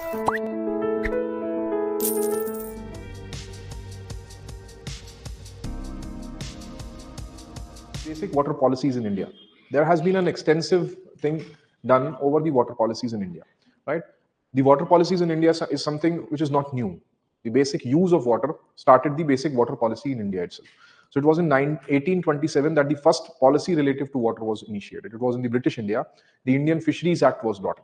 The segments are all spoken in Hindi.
Basic water policies in India. There has been an extensive thing done over the water policies in India, right? The water policies in India is something which is not new. The basic use of water started the basic water policy in India itself. So it was in 1827 that the first policy relative to water was initiated. It was in the British India. The Indian Fisheries Act was brought in.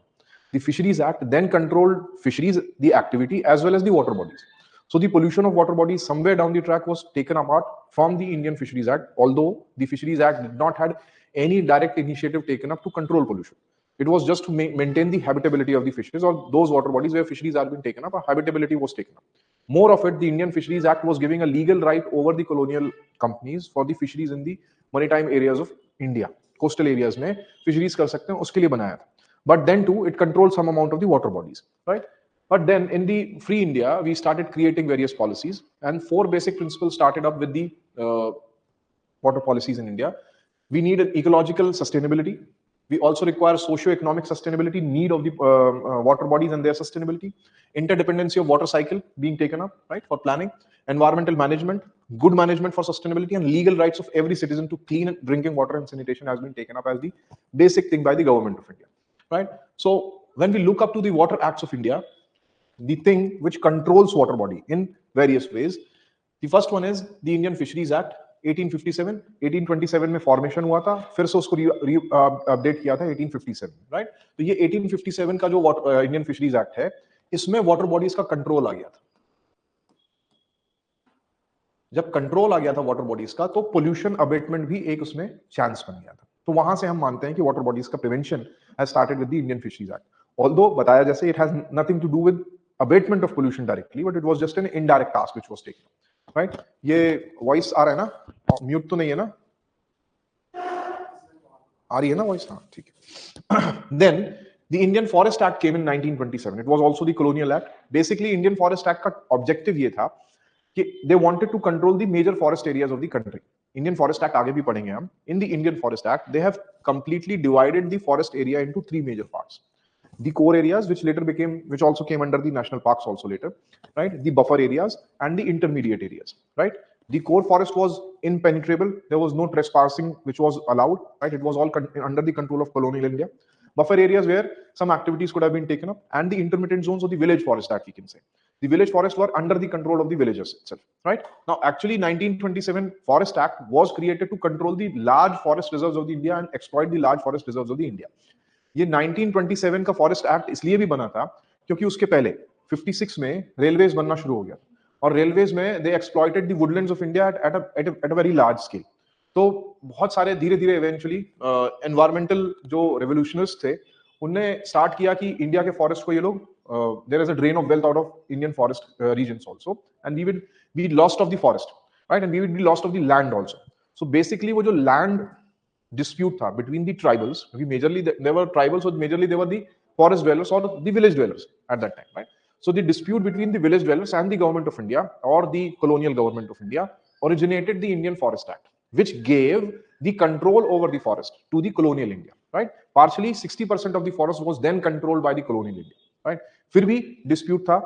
The Fisheries Act then controlled fisheries, the activity, as well as the water bodies. So the pollution of water bodies somewhere down the track was taken apart from the Indian Fisheries Act, although the Fisheries Act did not had any direct initiative taken up to control pollution. It was just to maintain the habitability of the fisheries or those water bodies where fisheries are being taken up, or habitability was taken up. More of it, the Indian Fisheries Act was giving a legal right over the colonial companies for the fisheries in the maritime areas of India. Coastal areas में fisheries कर सकते हैं, उसके लिए बनाया था. But then too, it controls some amount of the water bodies, right? But then in the free India, we started creating various policies, and 4 basic principles started up with the water policies in India. We need ecological sustainability. We also require socio-economic sustainability, need of the water bodies and their sustainability, interdependency of water cycle being taken up, right, for planning, environmental management, good management for sustainability, and legal rights of every citizen to clean drinking water and sanitation has been taken up as the basic thing by the government of India, right? So when we look up to the Water Acts of India, the thing which controls water body in various ways, the first one is the Indian Fisheries Act 1857. 1827 में फॉर्मेशन हुआ था, फिर से उसको अपडेट किया था 1857, राइट? तो ये 1857 का जो इंडियन फिशरीज एक्ट है, इसमें वाटर बॉडीज का कंट्रोल आ गया था. जब कंट्रोल आ गया था वाटर बॉडीज का, तो पोल्यूशन अबेटमेंट भी एक उसमें चांस बन गया था. तो वहां से हम मानते हैं कि वाटर बॉडीज का prevention has started with the Indian fisheries act. Although बताया जैसे it has nothing to do with abatement of pollution directly, but it was just an indirect task which was taken, right? ये वॉइस आ रहा है ना? म्यूट तो नहीं है ना? आ रही है ना वॉइस? हाँ, ठीक है. Then the Indian forest act came in 1927. It was also the colonial act. Basically Indian forest act का ऑब्जेक्टिव ये था कि they wanted to control the major forest areas of the country. Indian forest act आगे भी पढ़ेंगे हम. In the Indian forest act they have completely divided the forest area into 3 major parts. The core areas, which also came under the national parks also later, right? The buffer areas and the intermediate areas, right? The core forest was impenetrable. There was no trespassing which was allowed, right? It was all under the control of colonial India. Buffer areas where some activities could have been taken up, and the intermittent zones of the village forest act, we can say. The village forests were under the control of the villagers itself, right? Now, actually, 1927 Forest Act was created to control the large forest reserves of the India and exploit the large forest reserves of the India. ये 1927 का फॉरेस्ट एक्ट इसलिए भी बना था क्योंकि उसके पहले 56 में रेलवेज बनना शुरू हो गया, और रेलवेज में they exploited the woodlands of India at a very large scale. तो बहुत सारे धीरे धीरे इवेंचुअली एनवायरमेंटल जो रेवोल्यूशनिस्ट थे, उनने स्टार्ट किया कि इंडिया के फॉरेस्ट को ये लोग, there is a drain of wealth out of Indian forest regions also, and we will be lost of the forest, right? And we will be lost of the land also. So basically वो जो land dispute tha between the tribals, because majorly there were tribals, so majorly they were the forest dwellers or the village dwellers at that time, right? So the dispute between the village dwellers and the government of India, or the colonial government of India, originated the Indian Forest Act, which gave the control over the forest to the colonial India, right? Partially 60% of the forest was then controlled by the colonial India, right? फिर भी dispute था,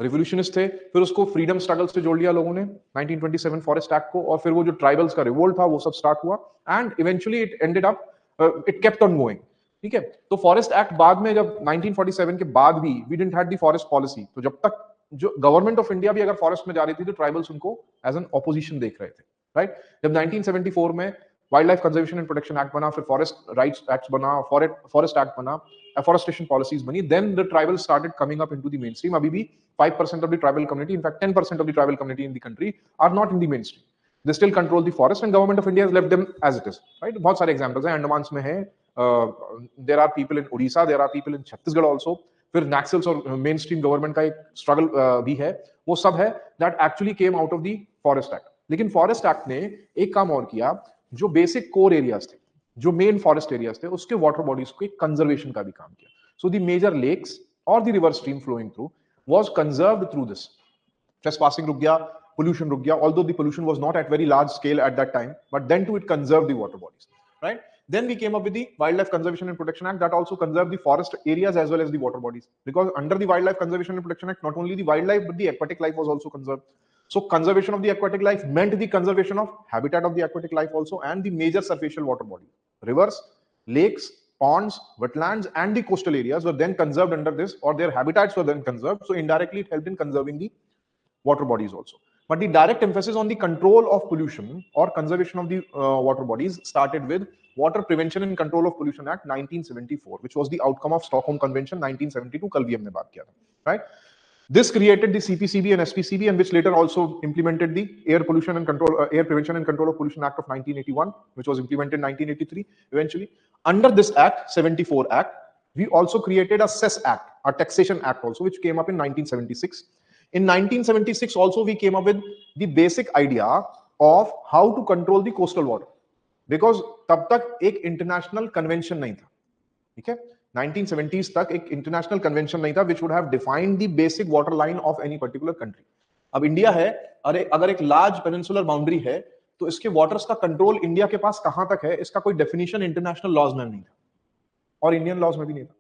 रिवोल्यूशनिस्ट थे, फिर उसको फ्रीडम स्ट्रगल से जोड़ लिया लोगों ने 1927 फॉरेस्ट एक्ट को, और फिर वो जो ट्राइबल्स का रिवोल्ट था वो सब स्टार्ट हुआ, and eventually it ended up, it kept on going, ठीक है? तो फॉरेस्ट एक्ट बाद में, जब 1947 के बाद भी we didn't had the forest policy, तो जब तक जो गवर्नमेंट ऑफ इंडिया भी अगर फॉरेस्ट में जा रही थी तो ट्राइबल्स उनको एज एन ऑपोजिशन देख रहे थे, राइट? जब 1974 में wild life conservation and protection act बना, फिर फॉरेस्ट राइट्स एक्ट बना, फॉरेस्ट एक्ट बना, एफोरेस्टेशन पॉलिसीज बनी, then the tribal started coming up into the main stream. अभी भी 5% of the tribal community, in fact 10% of the tribal community in the country are not in the mainstream. They still control the forest, and government of India has left them as it is, right? बहुत सारे examples हैं, अंडमान में है, there are people in Odisha, there are people in Chhattisgarh also. फिर Naxals और mainstream government का एक struggle भी है, वो सब है that actually came out of the forest act. लेकिन forest act ने एक काम और किया, जो basic core areas थे, जो main forest areas थे, उसके water bodies को एक conservation का भी काम किया. So the major lakes or the river stream flowing through was conserved through this. Trespassing रुक गया, pollution रुक गया, although the pollution was not at very large scale at that time, but then too it conserved the water bodies, right? Then we came up with the Wildlife Conservation and Protection Act that also conserved the forest areas as well as the water bodies. Because under the Wildlife Conservation and Protection Act, not only the wildlife but the aquatic life was also conserved. So conservation of the aquatic life meant the conservation of habitat of the aquatic life also, and the major superficial water body. Rivers, lakes, ponds, wetlands, and the coastal areas were then conserved under this, or their habitats were then conserved. So indirectly it helped in conserving the water bodies also. But the direct emphasis on the control of pollution or conservation of the water bodies started with Water Prevention and Control of Pollution Act 1974, which was the outcome of Stockholm Convention 1972. कल भी हमने बात किया था, right? This created the CPCB and SPCB, and which later also implemented the Air Pollution and Control, Air Prevention and Control of Pollution Act of 1981, which was implemented in 1983 eventually. Under this Act, 74 Act, we also created a Cess Act, a Taxation Act also, which came up in 1976. In 1976 also we came up with the basic idea of how to control the coastal water, because तब तक एक international convention नहीं था, ठीक है? 1970s तक एक इंटरनेशनल कन्वेंशन नहीं था which would have defined the basic water line of any particular country. अब इंडिया है, अगर एक लार्ज पेनिनसुलर बाउंड्री है तो इसके वाटर्स का कंट्रोल इंडिया के पास कहां तक है, इसका कोई डेफिनेशन इंटरनेशनल लॉज में नहीं था और इंडियन लॉज में भी नहीं था.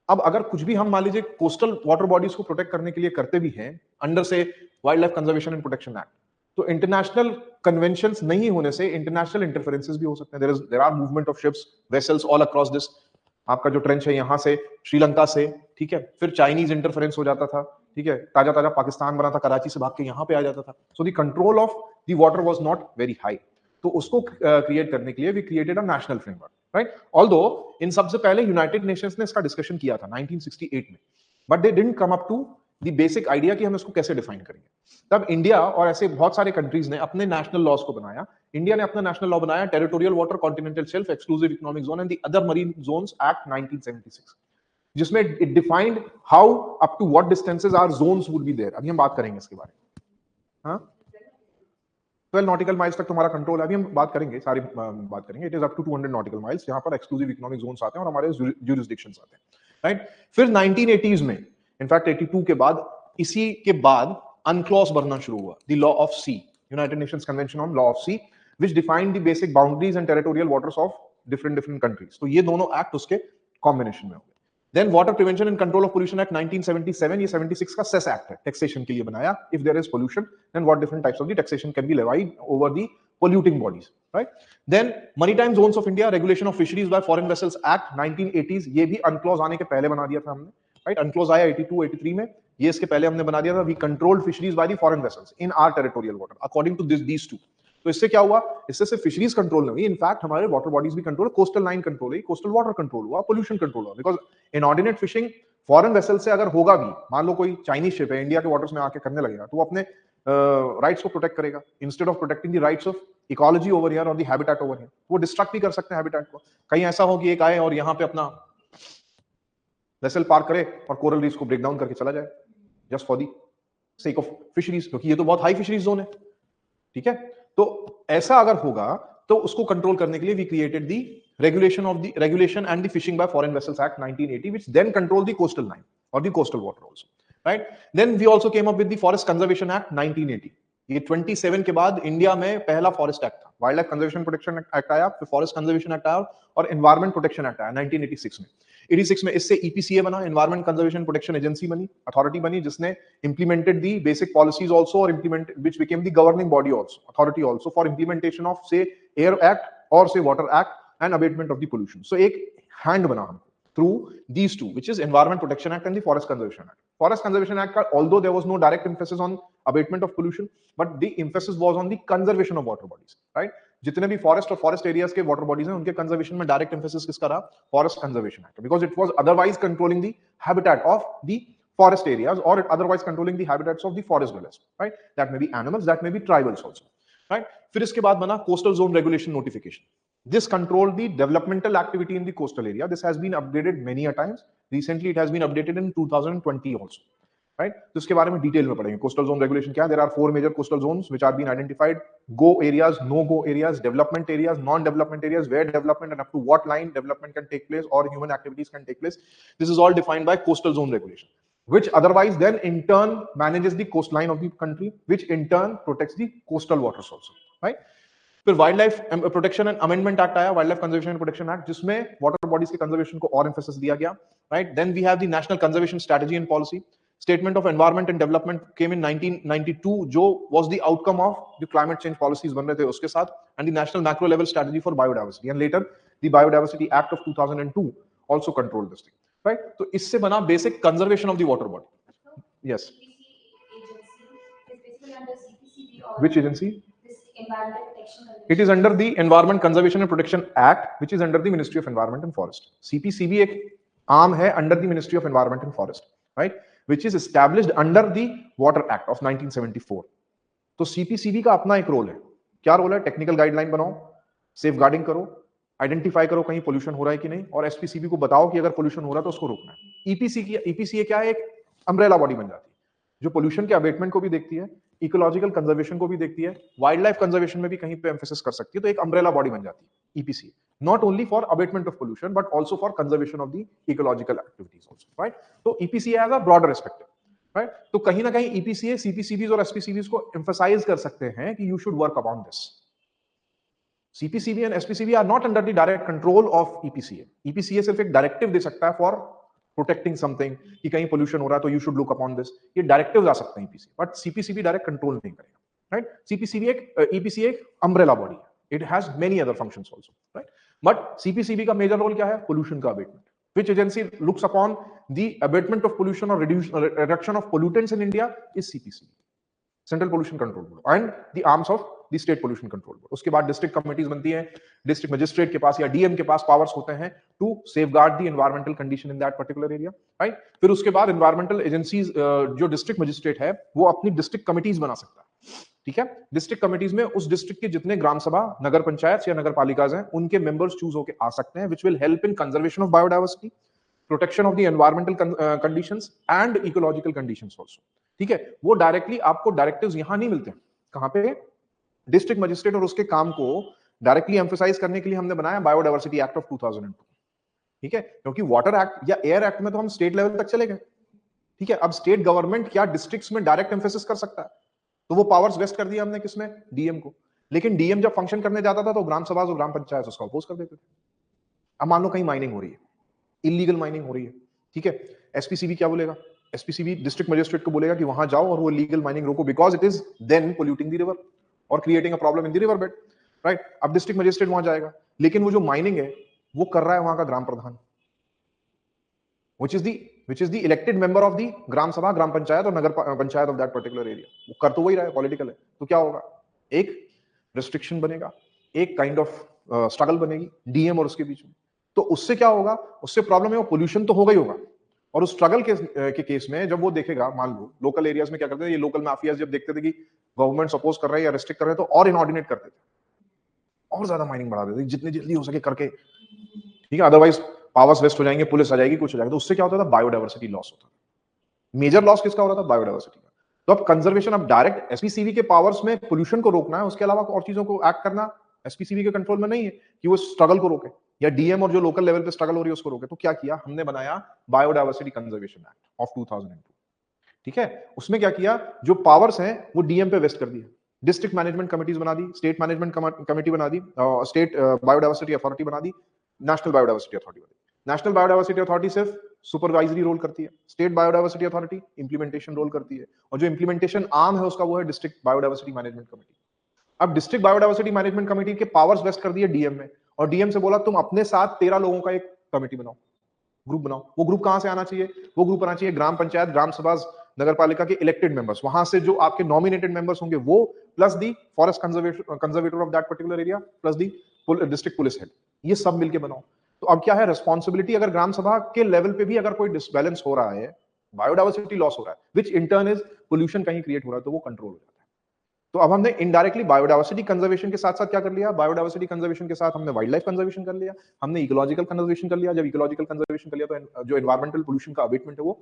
अब अगर कुछ भी हम मान लीजिए कोस्टल वाटर बॉडीज को प्रोटेक्ट करने के लिए करते भी हैं अंडर से wild life conservation and protection act, तो इंटरनेशनल कन्वेंशंस नहीं होने से इंटरनेशनल इंटरफेरेंसेस भी हो सकते हैं. There are movement of ships, vessels all across this. आपका जो ट्रेंच है यहां से श्रीलंका से, ठीक है, फिर चाइनीज इंटरफेरेंस हो जाता था, ठीक है, ताजा ताजा पाकिस्तान बना था, कराची से भाग के यहां पे आ जाता था. So the control of the water was not very high. तो उसको क्रिएट करने के लिए we created a national framework, right? Although इन सबसे पहले यूनाइटेड नेशंस ने इसका डिस्कशन किया था 1968 में, but they didn't come up to the basic idea कि हम इसको कैसे डिफाइन करेंगे. तब इंडिया और ऐसे बहुत सारे कंट्रीज ने अपने नेशनल लॉज को बनाया. इंडिया ने अपना नेशनल लॉ बनाया, territorial water continental shelf exclusive economic zone and the other marine zones act 1976, जिसमें it defined how up to what distances are zones would be there. अभी हम बात करेंगे इसके बारे में. हाँ, 12 नॉटिकल माइल्स तक तुम्हारा कंट्रोल है. अभी हम बात करेंगे, सारी बात करेंगे. It is up to 200 nautical miles जहां पर एक्सक्लूसिव इकोनॉमिक जोन्स आते हैं और हमारे ज्यूरिसडिक्शंस आते हैं, राइट? फिर 1980s में, इनफैक्ट 82 के बाद, इसी के बाद अनक्लॉज बनना शुरू हुआ, the law of sea, United Nations convention on law of sea, which defined the basic boundaries and territorial waters of different countries. तो ये दोनों एक्ट उसके कॉम्बिनेशन में हो गए. Then Water Prevention and Control of Pollution Act 1977, ये 76 का सेस एक्ट है, टैक्सेशन के लिए बनाया. If there is pollution, then what different types of the taxation can be levied over the polluting bodies, right? Then Maritime Zones of India, Regulation of Fisheries by Foreign Vessels Act 1980s, ये भी अनक्लॉज आने के पहले बना दिया था हमने, राइट? अनक्लॉज आया 82, 83 में, ये इसके पहले हमने बना दिया था. We controlled fisheries by the foreign vessels in our territorial water according to these two. तो इससे क्या हुआ? इससे सिर्फ फिशरीज कंट्रोल नहीं हुई, इनफैक्ट हमारे वाटर बॉडीज भी कंट्रोल, कोस्टल लाइन कंट्रोल हुई, कोस्टल वाटर कंट्रोल हुआ, पोल्यूशन कंट्रोल हुआ. Because inordinate fishing foreign vessel से अगर होगा भी, मान लो कोई चाइनीज शिप है इंडिया के वाटर्स में आके करने लगेगा, तो वो अपने राइट्स को प्रोटेक्ट करेगा instead of protecting the rights of ecology over here और द हैबिटेट ओवर हियर. वो डिस्ट्रक्ट भी कर सकते हैं हैबिटेट को. कहीं ऐसा हो कि एक आए और यहाँ पे अपना वेसल पार्क करे और कोरल रीफ्स को ब्रेक डाउन करके चला जाए just for the sake of fisheries, क्योंकि ये तो बहुत हाई फिशरीज जोन है, ठीक है? तो ऐसा अगर होगा तो उसको कंट्रोल करने के लिए we created the regulation and the fishing by foreign vessels act 1980, which then control the coastal line और the coastal water also, right? Then we also came up with the forest conservation act 1980. ये 27 के बाद इंडिया में पहला फॉरेस्ट एक्ट था. Wild life conservation protection act आया, फिर फॉरेस्ट कंजर्वेशन एक्ट आया और एनवायरमेंट प्रोटेक्शन एक्ट आया 1986 में. 86 में इससे ईपीसीए बना, एनवायरमेंट कंजर्वेशन प्रोटेक्शन एजेंसी बनी, अथॉरिटी बनी, जिसने implemented the basic policies also और implement which became the governing body also, authority also for implementation of से एयर एक्ट और से water act and abatement of the pollution. So एक हैंड बना हम through these two, which is Environment Protection Act and the Forest Conservation Act. Forest Conservation Act, although there was no direct emphasis on abatement of pollution, but the emphasis was on the conservation of water bodies, right? जितने भी फॉरेस्ट और फॉरेस्ट एरियाज के वाटर बॉडीज हैं उनके कंजर्वेशन में डायरेक्ट एम्फेसिस किसका रहा? Forest conservation act, because it was otherwise controlling the habitat of the forest areas और otherwise controlling the habitats of the forest dwellers, right? That may be animals, that may be tribals also, right? फिर इसके बाद बना coastal zone regulation notification. This controlled the developmental activity in the coastal area. This has been updated many a times. Recently, it has been updated in 2020 also, right? तो इसके बारे में डिटेल में पढ़ेंगे. Coastal zone regulation क्या है? There are 4 major coastal zones which are being identified: go areas, no go areas, development areas, non-development areas, where development and up to what line development can take place or human activities can take place. This is all defined by coastal zone regulation, which otherwise then in turn manages the coastline of the country, which in turn protects the coastal waters also, right? फिर wild life protection and amendment act आया, wild life conservation and protection act, जिसमें वाटर बॉडीज के कंजर्वेशन को और एम्फेसिस दिया गया, right. Then we have the national conservation strategy and policy, statement of environment and development came in 1992, जो was the outcome of the climate change policies बन रहे थे उसके साथ, and the national macro level strategy for biodiversity, and later the biodiversity act of 2002 also controlled this thing, right. तो इससे बना basic conservation of the water body. Yes, which agency? It is under the Environment Conservation and Protection Act, which is under the Ministry of Environment and Forest. CPCB एक arm है under the Ministry of Environment and Forest, right? Which is established under the Water Act of 1974. तो CPCB का अपना एक रोल है। क्या रोल है? टेक्निकल गाइडलाइन बनाओ, सेफगार्डिंग करो, आइडेंटिफाई करो कहीं पोल्यूशन हो रहा है कि नहीं, और एसपीसीबी को बताओ कि अगर पोल्यूशन हो रहा है तो उसको रोकना है। ईपीसीए क्या है? एक अम्ब्रेला बॉडी बन जाती है जो पोल्यूशन के अबेटमेंट को भी देखती है, इकोलॉजिकल कंजर्वेशन को भी देखती है, वाइल्ड लाइफ कंजर्वेशन में भी कहीं पे एम्फेसिस कर सकती है। तो एक अम्ब्रेला बॉडी बन जाती है EPCA, not only for abatement of pollution but also for conservation of the ecological activities also, right. तो EPCA has a broader perspective, right. तो कहीं ना कहीं ईपीसीए सीपीसीबीज और एसपीसीबीज को एम्फसाइज कर सकते हैं कि you should work upon this. CPCB and SPCB are not under the direct control of EPCA. EPCA सिर्फ एक डायरेक्टिव दे सकता है फॉर प्रोटेक्टिंग समथिंग, कि कहीं पोल्यूशन हो रहा है तो you should look upon this, ये डायरेक्टिव्स आ सकते हैं EPCA, but CPCB direct control नहीं करेगा, राइट। CPCB एक EPCA एक अम्ब्रेला बॉडी है, it has many other functions also, right. But CPCB का मेजर रोल क्या है? पोल्यूशन का abetment. Which agency looks upon the abatement of pollution or reduction of pollutants in India is CPCB, central pollution control board, and the arms of the state pollution control board. उसके बाद डिस्ट्रिक्ट कमिटीज बनती हैं, डिस्ट्रिक्ट मजिस्ट्रेट के पास या डीएम के पास पावर्स होते हैं to safeguard the environmental condition in that particular area, right. फिर उसके बाद एनवायरमेंटल एजेंसीज, जो डिस्ट्रिक्ट मजिस्ट्रेट है वो अपनी डिस्ट्रिक्ट कमिटीज बना सकता है, ठीक है। डिस्ट्रिक्ट कमिटीज में उस डिस्ट्रिक्ट के जितने ग्राम सभा, नगर पंचायत या नगर पालिकाज हैं, उनके मेंबर्स चूज होकर आ सकते हैं, which will help in conservation of biodiversity, protection of the environmental conditions and ecological conditions also, ठीक है। वो डायरेक्टली आपको डायरेक्टिव्स यहां नहीं मिलते, कहां पे? डिस्ट्रिक्ट मजिस्ट्रेट, और उसके काम को डायरेक्टली एम्फसाइज करने के लिए हमने बनाया बायोडायवर्सिटी एक्ट ऑफ 2002, ठीक है। क्योंकि वाटर एक्ट या एयर एक्ट में तो हम स्टेट लेवल तक चले गए, ठीक है। अब स्टेट गवर्नमेंट क्या डिस्ट्रिक्ट्स में डायरेक्ट एम्फेसिस कर सकता है? तो वो पावर्स वेस्ट कर दिया हमने किसमें? डीएम को। लेकिन डीएम जब फंक्शन करने जाता था तो ग्राम सभा और ग्राम पंचायत उसका अपोज कर देते थे। अब मान लो कहीं माइनिंग हो रही है, इलीगल माइनिंग हो रही है, ठीक है। एसपीसीबी क्या बोलेगा? एसपीसीबी डिस्ट्रिक्ट मजिस्ट्रेट को बोलेगा कि वहां जाओ और वो लीगल माइनिंग रोको, because it is then polluting the river और creating a problem in the river bed, right. अब डिस्ट्रिक्ट मजिस्ट्रेट वहां जाएगा, लेकिन वो जो माइनिंग है वो कर रहा है वहां का ग्राम प्रधान, which is the elected member of the ग्राम सभा, ग्राम पंचायत और नगर panchayat of that particular area. वो कर तो वही रहा है, पॉलिटिकल है। तो क्या होगा? एक रिस्ट्रिक्शन बनेगा, एक काइंड ऑफ स्ट्रगल बनेगी डीएम और उसके बीच में। तो उससे क्या होगा? उससे प्रॉब्लम है, वो पोल्यूशन तो होगा ही होगा, और उस स्ट्रगल के केस में जब वो देखेगा, मान लो लोकल एरियाज में क्या करते थे, ये लोकल माफियाज जब देखते थे कि गवर्नमेंट सपोज कर रहे हैं या रिस्ट्रिक्ट कर रहे हैं, तो और इनऑर्डिनेट करते थे, और ज्यादा माइनिंग बढ़ा देते, जितनी जल्दी हो सके करके, ठीक है। अदरवाइज पावर्स वेस्ट हो जाएंगे, पुलिस आ जाएगी, कुछ हो जाएगा। तो उससे क्या होता था? बायोडायवर्सिटी लॉस होता था। मेजर लॉस किसका हो रहा था? बायोडायवर्सिटी का। तो अब कंजर्वेशन, अब डायरेक्ट एसपीसीबी के पावर्स में पोल्यूशन को रोकना है, उसके अलावा और चीजों को एक्ट करना एसपीसीबी के कंट्रोल में नहीं है कि वो स्ट्रगल को रोके, या डीएम और जो लोकल लेवल पे स्ट्रगल हो रही है उसको रोके। तो क्या किया हमने? बनाया बायोडायवर्सिटी कंजर्वेशन एक्ट ऑफ 2002, ठीक है। उसमें क्या किया? जो पावर्स हैं वो डीएम पे वेस्ट कर दिया, डिस्ट्रिक्ट मैनेजमेंट कमिटीज बना दी, स्टेट मैनेजमेंट कमेटी बना दी, स्टेट बायोडायवर्सिटी अथॉरिटी बना दी, नेशनल बायोडायवर्सिटी अथॉरिटी बना दी। नेशनल बायोडायवर्सिटी अथॉरिटी सिर्फ सुपरवाइजरी रोल करती है, state biodiversity authority implementation role करती है, और जो इंप्लीमेंटेशन आर्म है उसका वो है डिस्ट्रिक्ट बायोडायवर्सिटी मैनेजमेंट कमेटी। अब डिस्ट्रिक्ट बायोडायवर्सिटी मैनेजमेंट कमेटी के पावर्स वेस्ट कर दिए डीएम में, और डीएम से बोला तुम अपने साथ 13 लोगों का एक कमेटी बनाओ, ग्रुप बनाओ। वो ग्रुप कहां से आना चाहिए? वो ग्रुप आना चाहिए ग्राम पंचायत, ग्राम सभा, नगर पालिका के इलेक्टेड मेंबर्स, वहां से जो आपके नॉमिनेटेड मेंबर्स होंगे वो, plus the forest conservator of that particular area, plus the district police head, ये सब मिलके बनाओ। तो अब क्या है रिस्पॉन्सिबिलिटी? अगर ग्राम सभा के लेवल पे भी अगर कोई डिसबैलेंस हो रहा है, बायोडायवर्सिटी लॉस हो रहा है, विच इन टर्न इज पोल्यूशन कहीं क्रिएट हो रहा है, तो वो कंट्रोल हो जाता है। तो अब हमने इनडायरेक्टली बायोडायवर्सिटी कंजर्वेशन के साथ साथ क्या कर लिया? बायोडायवर्सिटी कंजर्वेशन के साथ हमने वाइल्ड लाइफ कंजर्वेशन कर लिया, हमने इकोलॉजिकल कंजर्वेशन कर लिया। जब इकोलॉजिकल कंजर्वेशन कर लिया तो जो एनवायरमेंटल पोल्यूशन का अबेटमेंट है वो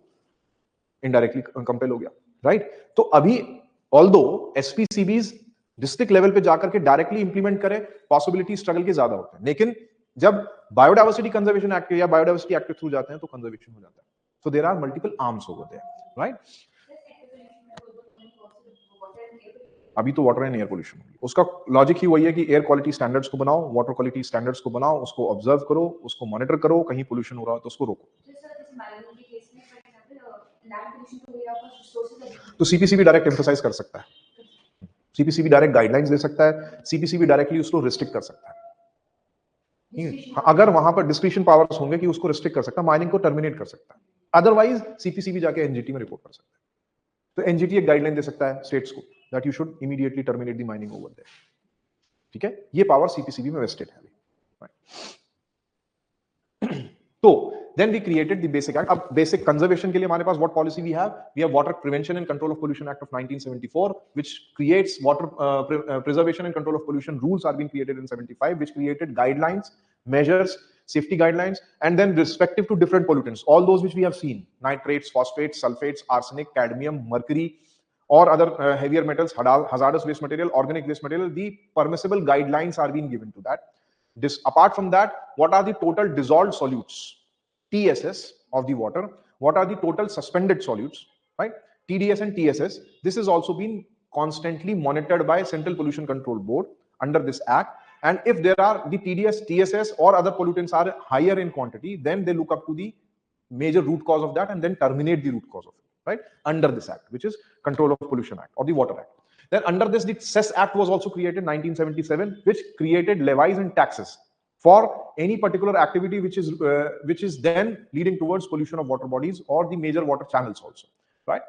इनडायरेक्टली कंपेल हो गया, राइट। तो अभी ऑल्दो एसपीसीबीज डिस्ट्रिक्ट लेवल पे जाकर के डायरेक्टली इंप्लीमेंट करें, पॉसिबिलिटी स्ट्रगल के ज्यादा होते हैं, लेकिन जब बायोडायवर्सिटी कंजर्वेशन एक्ट या बायोडायवर्सिटी एक्ट के थ्रू जाते हैं तो कंजर्वेशन हो जाता है। So there are multiple arms over there, right. अभी तो वाटर एंड एयर पोल्यूशन होगी। उसका लॉजिक ही वही है कि एयर क्वालिटी स्टैंडर्ड्स को बनाओ, वाटर क्वालिटी स्टैंडर्ड्स को बनाओ, उसको ऑब्जर्व करो, उसको मॉनिटर करो, कहीं पोल्यूशन हो रहा हो तो उसको रोको। तो सीपीसीबी डायरेक्ट एम्फसाइज कर सकता है, सीपीसीबी डायरेक्ट गाइडलाइंस दे सकता है, सीपीसीबी डायरेक्टली उसको रिस्ट्रिक्ट कर सकता है। अगर वहां पर डिस्क्रिशन पावर्स होंगे कि उसको रिस्ट्रिक्ट कर सकता है, माइनिंग को टर्मिनेट कर सकता है, अदरवाइज सीपीसीबी जाके एनजीटी में रिपोर्ट कर सकता है। तो एनजीटी एक गाइडलाइन दे सकता है स्टेट्स को that you should immediately terminate the mining over there. ठीक है, ये पावर सीपीसीबी में वेस्टेड है। तो then we created the basic act. अब basic conservation के लिए हमारे पास what policy we have Water Prevention and Control of Pollution Act of 1974 which creates water preservation and control of pollution rules are being created in 75 which created guidelines, measures, safety guidelines, and then respective to different pollutants, all those which we have seen, nitrates, phosphates, sulfates, arsenic, cadmium, mercury, or other heavier metals, hazardous waste material, organic waste material, the permissible guidelines are being given to that. Apart from that, what are the total dissolved solutes, TSS, of the water? What are the total suspended solutes, right? TDS and TSS. This is also been constantly monitored by Central Pollution Control Board under this act. And if there are the TDS, TSS or other pollutants are higher in quantity, then they look up to the major root cause of that and then terminate the root cause of it, right? Under this act, which is Control of Pollution Act or the Water Act. Then under this, the Cess Act was also created in 1977, which created levies and taxes for any particular activity which is then leading towards pollution of water bodies or the major water channels also, right?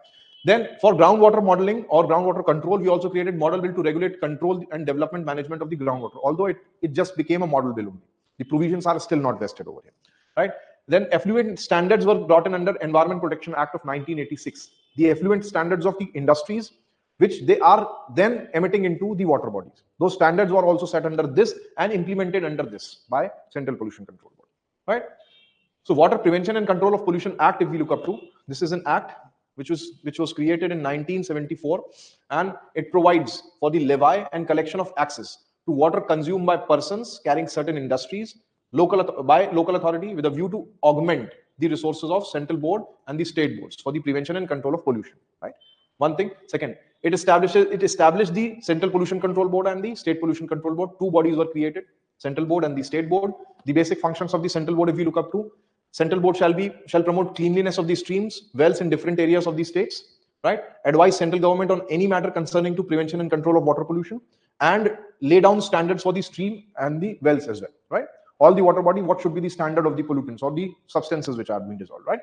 Then for groundwater modeling or groundwater control, we also created model bill to regulate control and development management of the groundwater, although it just became a model bill only. The provisions are still not vested over here, right? Then effluent standards were brought in under Environment Protection Act of 1986. The effluent standards of the industries which they are then emitting into the water bodies. Those standards were also set under this and implemented under this by Central Pollution Control Board, right? So Water Prevention and Control of Pollution Act, if we look up to, this is an act which was created in 1974, and it provides for the levy and collection of access to water consumed by persons carrying certain industries by local authority with a view to augment the resources of central board and the state boards for the prevention and control of pollution, right? One thing. Second, it established the Central Pollution Control Board and the State Pollution Control Board. Two bodies were created, Central Board and the State Board. The basic functions of the Central Board, if we look up to, Central Board shall promote cleanliness of the streams, wells in different areas of the states, right? Advise central government on any matter concerning to prevention and control of water pollution, and lay down standards for the stream and the wells as well, right? All the water body, what should be the standard of the pollutants or the substances which are being dissolved, right?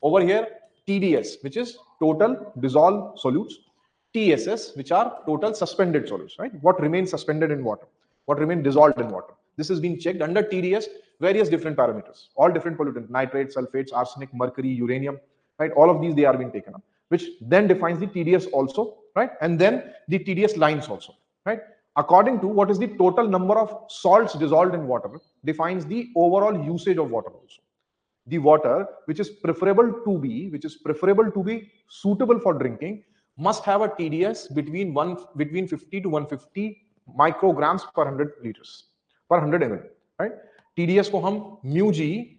Over here, TDS, which is total dissolved solutes, TSS, which are total suspended solutes, right? What remains suspended in water, what remains dissolved in water. This is being checked under TDS, various different parameters, all different pollutants, nitrates, sulfates, arsenic, mercury, uranium, right? All of these, they are being taken up, which then defines the TDS also, right? And then the TDS lines also, right? According to what is the total number of salts dissolved in water, defines the overall usage of water also. The water which is preferable to be suitable for drinking must have a TDS between 50 to 150 micrograms per 100 liters per 100 ml, right? TDS को हम μg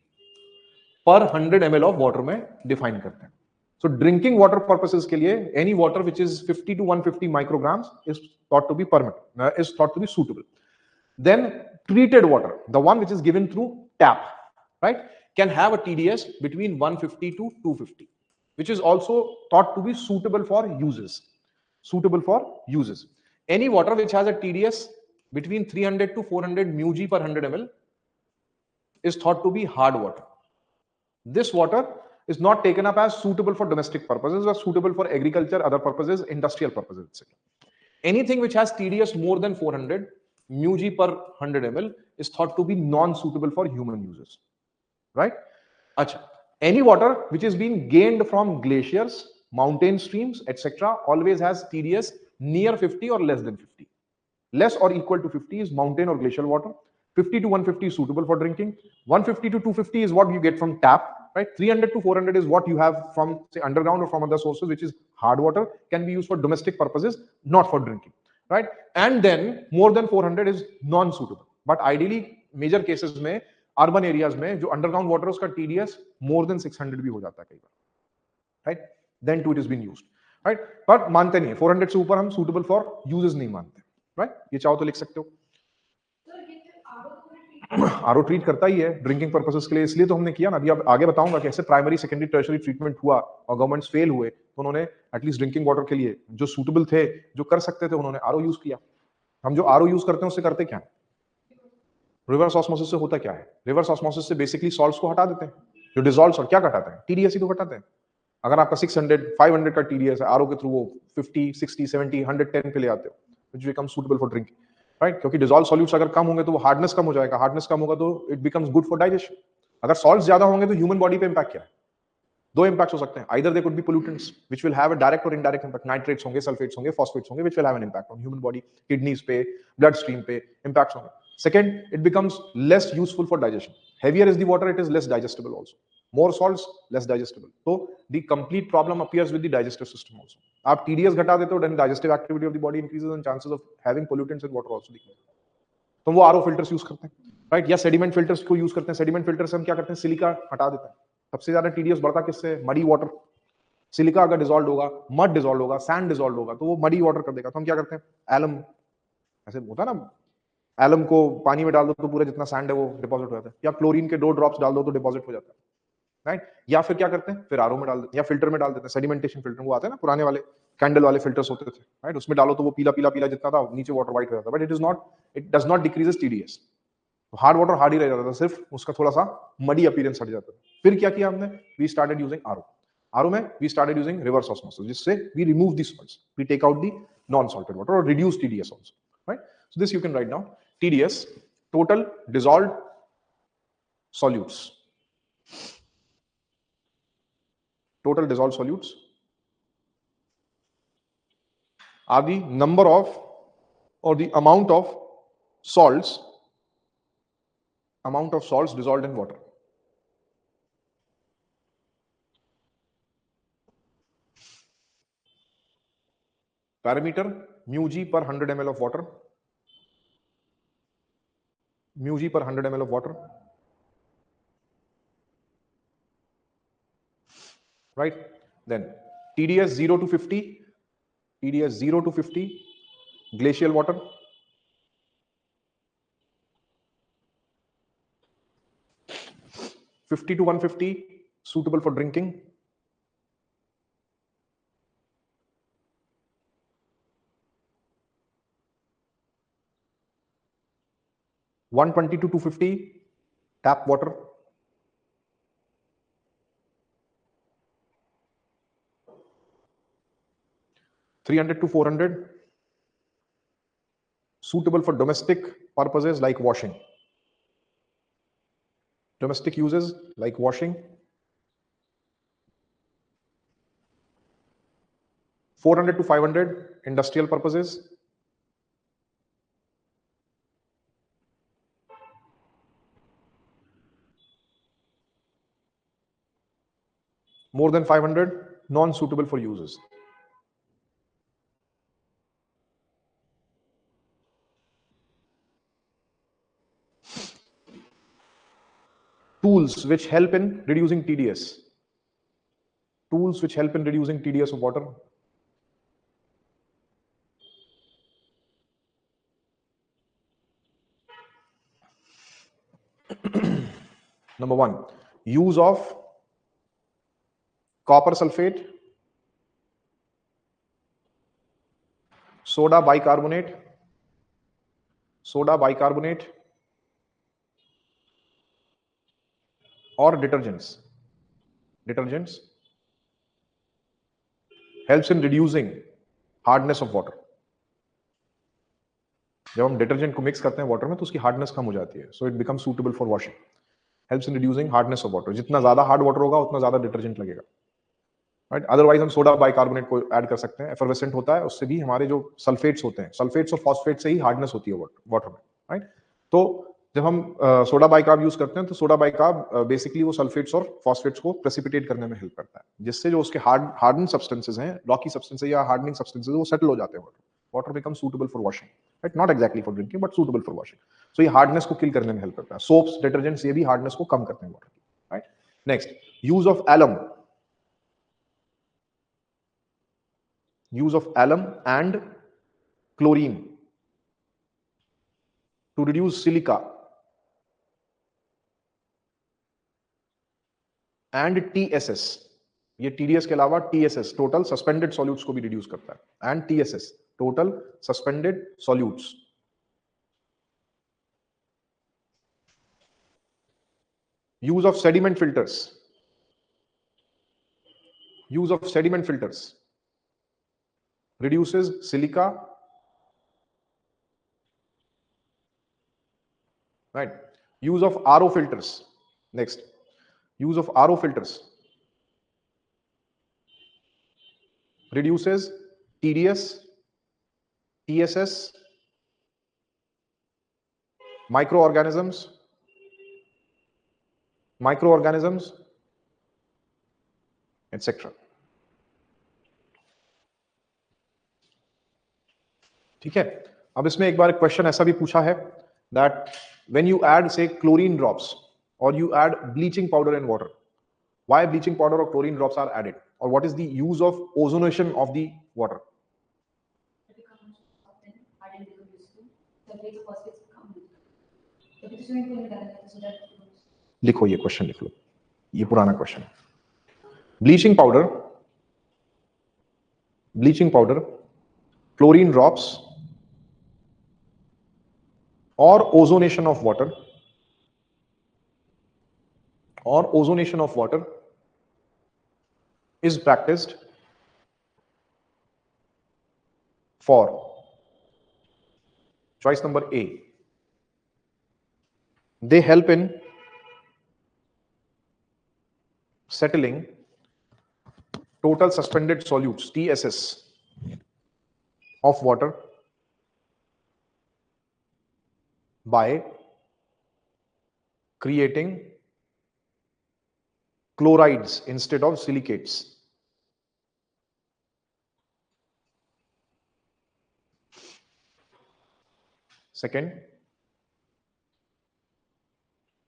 per 100 ml of water में define करते हैं. So drinking water purposes के लिए any water which is 50 to 150 micrograms is thought to be is thought to be suitable. Then treated water, the one which is given through tap, right, can have a TDS between 150 to 250, which is also thought to be suitable for uses. Any water which has a TDS between 300 to 400 μg per 100 ml is thought to be hard water. This water is not taken up as suitable for domestic purposes or suitable for agriculture, other purposes, industrial purposes, etc. Anything which has TDS more than 400 μg per 100 ml is thought to be non-suitable for human uses, right? Achha. Any water which is being gained from glaciers, mountain streams, etc. always has TDS near 50 or less than 50. Less or equal to 50 is mountain or glacial water. 50 to 150 is suitable for drinking. 150 to 250 is what you get from tap, right? 300 to 400 is what you have from, say, underground or from other sources, which is hard water, can be used for domestic purposes, not for drinking, right? And then more than 400 is non-suitable. But ideally, major cases में, urban areas में, जो underground water उसका TDS more than 600 भी हो जाता है कई बार, right? Then too it is being used. Right, पर मानते नहीं, 400 से ऊपर हम सुटेबल फॉर यूजेस नहीं मानते, राइट, ये चाहो तो लिख सकते हो। आरओ ट्रीट करता ही है ड्रिंकिंग पर्पसेस के लिए, इसलिए तो हमने किया ना। अभी अब आगे बताऊंगा कैसे प्राइमरी सेकेंडरी टर्शरी ट्रीटमेंट हुआ और गवर्नमेंट्स फेल हुए, तो उन्होंने एटलीस्ट ड्रिंकिंग वाटर के लिए जो सूटेबल थे, जो कर सकते थे, उन्होंने आरओ यूज किया। हम जो आरओ यूज करते हैं उससे करते क्या है? रिवर्स ऑस्मोसिस से होता क्या है? रिवर्स ऑस्मोसिस से बेसिकली सॉल्ट्स को हटा देते हैं, जो डिसॉल्व्स, और क्या हटाते हैं? टीडीएस ही तो हटाते हैं। अगर आपका 600 500 का टीडीएस है, आरओ के थ्रू वो 50 60 70 110 पे ले आते हो, which become suitable for drinking, right, क्योंकि डिसॉल्व सॉल्यूट्स अगर कम होंगे तो वो हार्डनेस कम हो जाएगा, हार्डनेस कम होगा तो it becomes good for digestion. अगर सॉल्ट्स ज्यादा होंगे तो ह्यूमन बॉडी पे इंपैक्ट क्या है? दो इंपैक्ट्स हो सकते हैं, either they could be pollutants which will have a direct और इनडायरेक्ट इंपैक्ट, नाइट्रेट्स होंगे, सल्फेट्स होंगे, फॉस्फेट्स होंगे, which will have an impact on human body, kidneys पे, ब्लड स्ट्रीम पे इंपैक्ट्स होंगे। Second, it becomes less useful for digestion, heavier is the water, it is less digestible also, more salts less digestible, so the complete problem appears with the digestive system also. आप TDS घटा देते हो, then digestive activity of the body increases and chances of having pollutants in water also decrease. तो वो आरओ फिल्टर्स यूज करते हैं, राइट, या सेडिमेंट फिल्टर्स को यूज करते हैं। सेडिमेंट फिल्टर से हम क्या करते हैं? सिलिका हटा देते हैं। सबसे ज्यादा टीडीएस बढ़ता किससे? Muddy water. सिलिका अगर डिसॉल्व होगा, मड डिसॉल्व होगा, सैंड डिसॉल्व होगा, तो वो मडी वाटर कर देगा। तो हम क्या करते हैं? एलम, ऐसे होता है ना, एलम को पानी में डाल दो तो पूरा जितना सैंड है वो डिपॉजिट हो जाता है, या क्लोरीन के 2 ड्रॉप्स डाल दो तो डिपॉजिट हो जाता है, राइट। या फिर क्या करते हैं? फिर आरओ में डाल देते हैं या फिल्टर में डाल देते हैं, सेडिमेंटेशन फिल्टर, वो आते हैं ना पुराने वाले कैंडल वाले फिल्टर्स होते थे, राइट, उसमें डालो तो वो पीला पीला पीला जितना था नीचे वाटर व्हाइट हो जाता है, but it is not, it does not decreases TDS. Hard water hard ही रह जाता था, सिर्फ उसका थोड़ा सा मडी अपीयरेंस हट जाता था। फिर क्या किया हमने? We started using RO. RO में we started using reverse osmosis, जिससे we remove the salts, we take out the non salted water और reduce TDS also, right. So this you can write down, TDS, total dissolved solutes, total dissolved solutes are the number of or the amount of salts dissolved in water. Parameter mu g per 100 ml of water, mu g per 100 ml of water, right? Then TDS 0 to 50, TDS 0 to 50 glacial water, 50 to 150 suitable for drinking, 120 to 250 tap water, 300 to 400 suitable for domestic purposes like washing, domestic uses like washing, 400 to 500 industrial purposes, more than 500 non-suitable for uses. Tools which help in reducing TDS. Tools which help in reducing TDS of water. Number 1, use of copper sulfate, soda bicarbonate, or detergents. Detergents helps in reducing hardness of water. जब हम डिटर्जेंट को मिक्स करते हैं वाटर में तो उसकी हार्डनेस कम हो जाती है, so it become suitable for washing, helps in reducing hardness of water. जितना ज्यादा हार्ड वाटर होगा उतना ज्यादा डिटर्जेंट लगेगा, राइट। अदरवाइज हम सोडा बाइकार्बोनेट को ऐड कर सकते हैं, एफर्वेसेंट होता है, उससे भी हमारे जो सल्फेट्स होते हैं, सल्फेट्स और फॉस्फेट से ही हार्डनेस होती है वाटर में, राइट। तो जब हम सोडा बाइकार्ब यूज करते हैं तो सोडा बाइकार्ब बेसिकली वो सल्फेट्स और फॉस्फेट्स को प्रेसिपिटेट करने में हेल्प करता है, जिससे जो उसके हार्डन सब्सटेंसेस हैं, रॉकी सब्सटेंसेस या हार्डनिंग सब्सटेंसेस, वो सेटल हो जाते हैं, water become suitable for washing, right, not exactly for drinking but suitable for washing. So ये हार्डनेस को किल करने में हेल्प करता है। सोप्स, डिटर्जेंट्स, ये भी हार्डनेस को कम करते हैं वाटर की, right. Next, use of alum. use of alum and chlorine to reduce silica and TSS. ये TDS के अलावा TSS टोटल सस्पेंडेड सॉल्यूट्स को भी रिड्यूस करता है, and TSS total suspended solutes. use of sediment filters. Use of sediment filters reduces silica, right? Use of RO filters. Next, use of RO filters reduces TDS, TSS, microorganisms, etc. ठीक है. अब इसमें एक बार क्वेश्चन ऐसा भी पूछा है that when you add say chlorine drops or you add bleaching powder in water, why bleaching powder or chlorine drops are added, or what is the use of ozonation of the water? लिखो, ये क्वेश्चन लिख लो, ये पुराना question. bleaching powder, chlorine drops or ozonation of water is practiced for choice number A. They help in settling total suspended solutes TSS of water by creating chlorides instead of silicates. Second,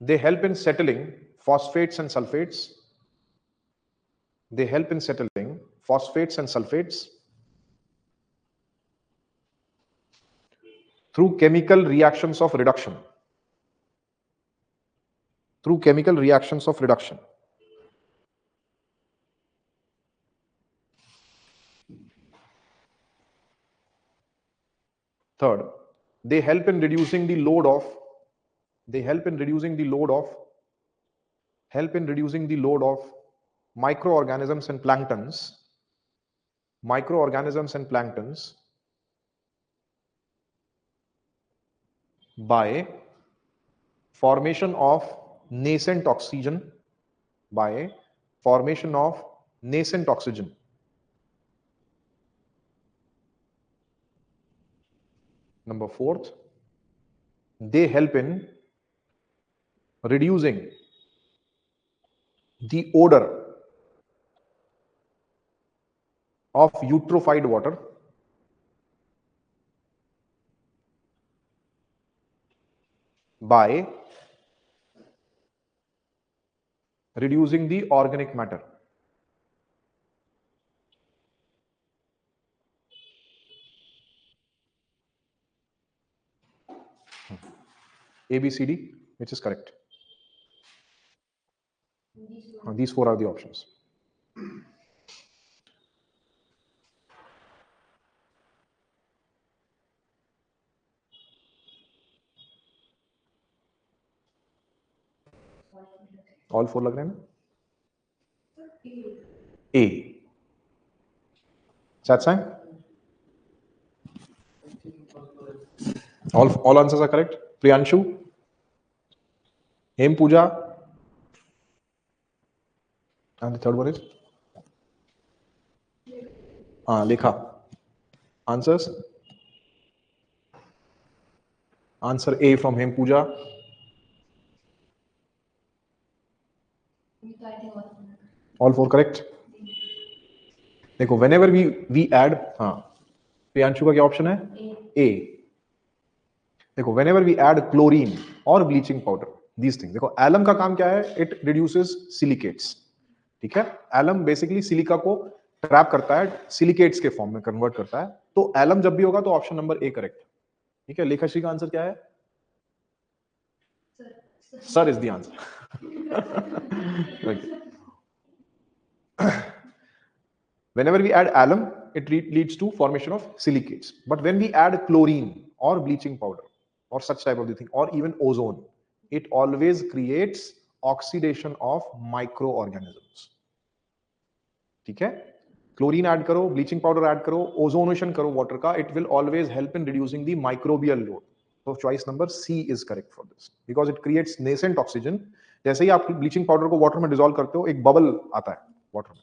they help in settling phosphates and sulfates. Through chemical reactions of reduction. Third, they help in reducing the load of microorganisms and planktons by formation of nascent oxygen. Number fourth, they help in reducing the odor of eutrophied water by reducing the organic matter. A, B, C, D, which is correct? These four are the options. All four लग रहे हैं ना? A. Satsang? All answers are correct. Priyanshu? Hem Pooja? And the third one is? Lekha. Answers? Answer A from Hem Pooja. All four correct. देखो whenever we add, प्रियांशु का क्या ऑप्शन है? A. देखो whenever we add chlorine or bleaching powder, these things, देखो alum का काम क्या है? It reduces silicates. ठीक है? Alum basically सिलिका को ट्रैप करता है, सिलिकेट्स के फॉर्म में कन्वर्ट करता है। तो एलम जब भी होगा तो ऑप्शन नंबर ए करेक्ट है। ठीक है, लेखाश्री का आंसर क्या है? Sir is the answer. Whenever we add alum, it leads to formation of silicates. But when we add chlorine or bleaching powder or such type of the thing, or even ozone, it always creates oxidation of microorganisms. ठीक है, क्लोरीन ऐड करो, ब्लीचिंग पाउडर ऐड करो, ओजोनेशन करो वाटर का, it will always help in reducing the microbial load. तो choice number C is correct for this, because it creates nascent oxygen. जैसे ही आप ब्लीचिंग पाउडर को वाटर में डिसॉल्व करते हो, एक बबल आता है वाटर में,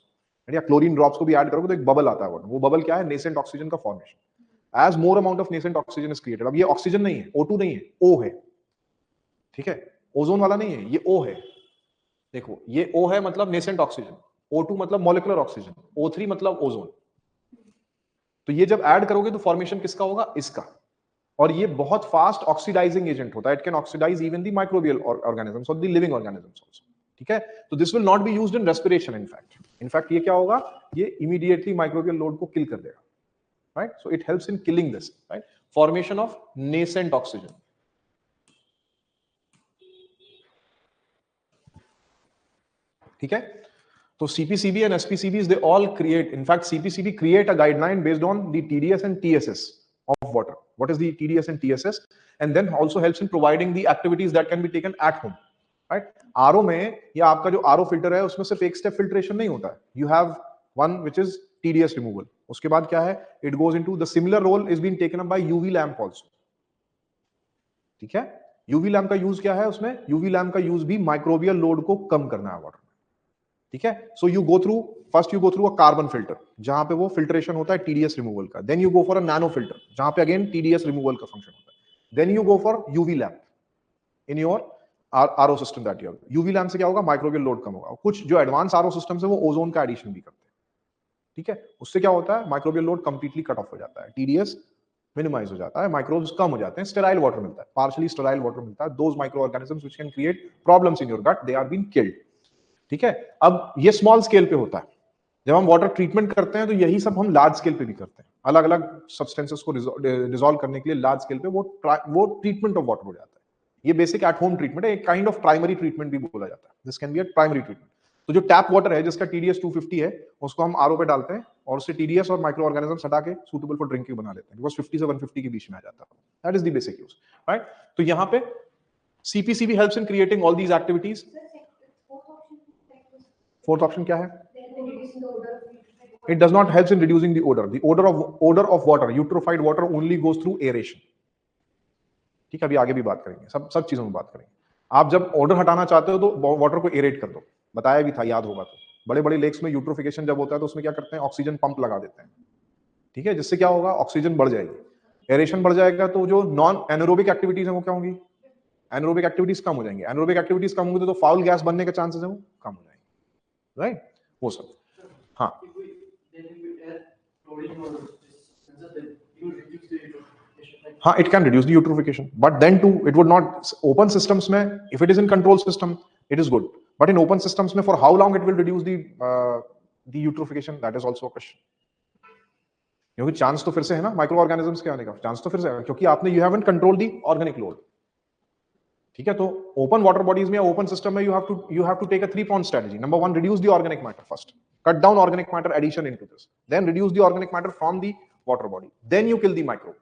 या क्लोरीन ड्रॉप्स को भी ऐड करोगे तो एक बबल आता है वाटर। वो बबल क्या है? नेसेंट ऑक्सीजन का formation. As more amount of nascent oxygen is created. अब ये ऑक्सीजन नहीं है, O2 नहीं है, O है। ठीक है, ओजोन वाला नहीं है, ये O है। देखो, ये O है मतलब नेसेंट ऑक्सीजन, O2 मतलब मॉलिक्यूलर ऑक्सीजन, O3 मतलब ओजोन। तो ये जब ऐड करोगे तो फॉर्मेशन किसका होगा? इसका। और ये बहुत फास्ट ऑक्सीडाइजिंग एजेंट होता है। It can oxidize even the microbial organisms और द लिविंग ऑर्गेनिजम्स आल्सो। ठीक है, तो this will not be used in respiration. In fact ये क्या होगा? ये इमीडिएटली माइक्रोबियल लोड को किल कर देगा। Right, so it helps in killing this, right, formation of nascent oxygen. ठीक है, तो CPCB and SPCBs, they all create, in fact CPCB create a guideline based on the TDS and TSS of water. What is the TDS and TSS? And then also helps in providing the activities that can be taken at home, right? RO में, या आपका जो RO filter है उसमें सिर्फ एक स्टेप फिल्ट्रेशन नहीं होता है। You have one which is TDS removal. उसके बाद क्या है? It goes into the similar role is being taken up by UV lamp also. ठीक है, UV लैम्प का यूज क्या है उसमें? UV लैम्प का यूज भी माइक्रोबियल लोड को कम करना है वाटर में। ठीक है, so you go through, first you go through a carbon filter, जहां पे वो फिल्ट्रेशन होता है TDS रिमूवल का। Then you go for a nano filter, जहां पे अगेन TDS रिमूवल का फंक्शन होता है। Then you go for UV lamp in your RO system that you have. UV lamp से क्या होगा? माइक्रोबियल लोड कम होगा। कुछ जो एडवांस RO सिस्टम है वो ओजोन का एडिशन भी करते हैं। ठीक है, उससे क्या होता है? Microbial load completely cut off हो जाता है, TDS मिनिमाइज हो जाता है, माइक्रोब्स कम हो जाते हैं, स्टेराइल वाटर मिलता है, पार्शियली स्टेराइल वाटर मिलता है। Those micro organisms which can create problems in your gut, they are being killed. ठीक है, अब ये स्मॉल स्केल पे होता है। जब हम वाटर ट्रीटमेंट करते हैं तो यही सब हम लार्ज स्केल पे भी करते हैं। अलग अलग सब्सटेंसेस को डिसॉल्व करने के लिए लार्ज स्केल पे वो ट्रीटमेंट ऑफ वाटर हो जाता है। ये बेसिक एट होम ट्रीटमेंट है, एक काइंड ऑफ प्राइमरी ट्रीटमेंट भी बोला जाता है। This can be a primary treatment. तो जो टैप वाटर है जिसका TDS 250 है, उसको हम RO पे डालते हैं और उससे TDS और माइक्रो ऑर्गेनिजम्स हटा के सूटेबल फॉर ड्रिंकिंग बना लेते हैं, बिकॉज 50 से 150 के बीच में आ जाता है। That is the basic use, right? तो यहाँ पे CPCB helps in creating all these activities. Fourth option क्या है? It does not help in reducing the odor. The odor of water, eutrophied water, only goes through aeration. ठीक है, अभी आगे भी बात करेंगे, सब चीजों में बात करेंगे। आप जब ऑर्डर हटाना चाहते हो तो वाटर को एरेट कर दो, बताया भी था, याद होगा तो। बड़े बड़े लेक्स में यूट्रोफिकेशन जब होता है तो उसमें क्या करते हैं? ऑक्सीजन पंप लगा देते हैं। ठीक है, जिससे क्या होगा? ऑक्सीजन बढ़ जाएगी, एरेशन बढ़ जाएगा, तो जो नॉन एनारोबिक एक्टिविटीज है वो क्या होंगी? एनारोबिक एक्टिविटीज कम हो जाएंगी। एनारोबिक एक्टिविटीज कम होंगी तो फाउल गैस बनने के चांसेस है वो कम हो जाएंगे, राइट? वो सब। हाँ, हाँ, it can reduce the eutrophication, but then too it would not, open systems में if it is in control system it is good, but in open systems में for how long it will reduce the eutrophication, that is also a question. क्योंकि चांस तो फिर से है ना माइक्रो ऑर्गेनिजम्स के आने का, चांस तो फिर से है, क्योंकि आपने you haven't control the organic load. ठीक है, तो ओपन वाटर बॉडीज में, ओपन सिस्टम में you have to take a 3-pronged strategy. Number 1, reduce the organic matter first, cut down organic matter addition into this, then reduce the organic matter from the water body, then you kill the microbe,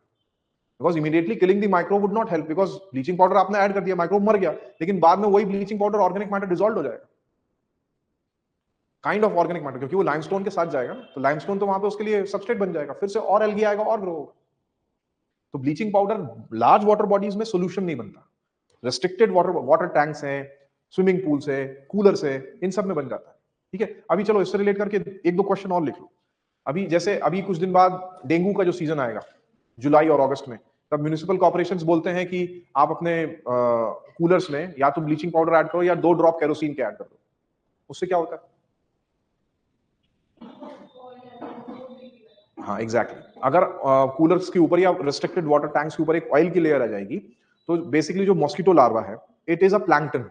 because immediately killing the microbe would not help, because bleaching powder आपने ऐड कर दिया, माइक्रोब मर गया, लेकिन बाद में वही bleaching powder organic matter dissolve हो जाएगा, काइंड ऑफ ऑर्गेनिक मैटर, क्योंकि वो लाइमस्टोन के साथ जाएगा ना, तो लाइमस्टोन तो वहां पे उसके लिए सबस्ट्रेट बन जाएगा, फिर से और एल्गी आएगा और ग्रो होगा। तो bleaching powder large water bodies में सोल्यूशन नहीं बनता, रेस्ट्रिक्टेड वाटर टैंक्स हैं, स्विमिंग पूल्स है, कूलर्स है, इन सब में बन जाता है। ठीक है, अभी चलो इससे रिलेट करके 1-2 क्वेश्चन और लिख लो। अभी जैसे अभी कुछ दिन बाद डेंगू का जो सीजन आएगा जुलाई और अगस्त में, तब म्युनिसिपल कॉर्पोरेशंस बोलते हैं कि आप अपने कूलर्स में या तो ब्लीचिंग पाउडर ऐड करो या 2 ड्रॉप केरोसिन के ऐड कर दो। उससे क्या होता है? हाँ, एग्जैक्टली, अगर कूलर्स के ऊपर या रेस्ट्रिक्टेड वाटर टैंक्स के ऊपर एक ऑयल की लेयर आ जाएगी, तो बेसिकली जो मॉस्किटो लार्वा है, it is a plankton,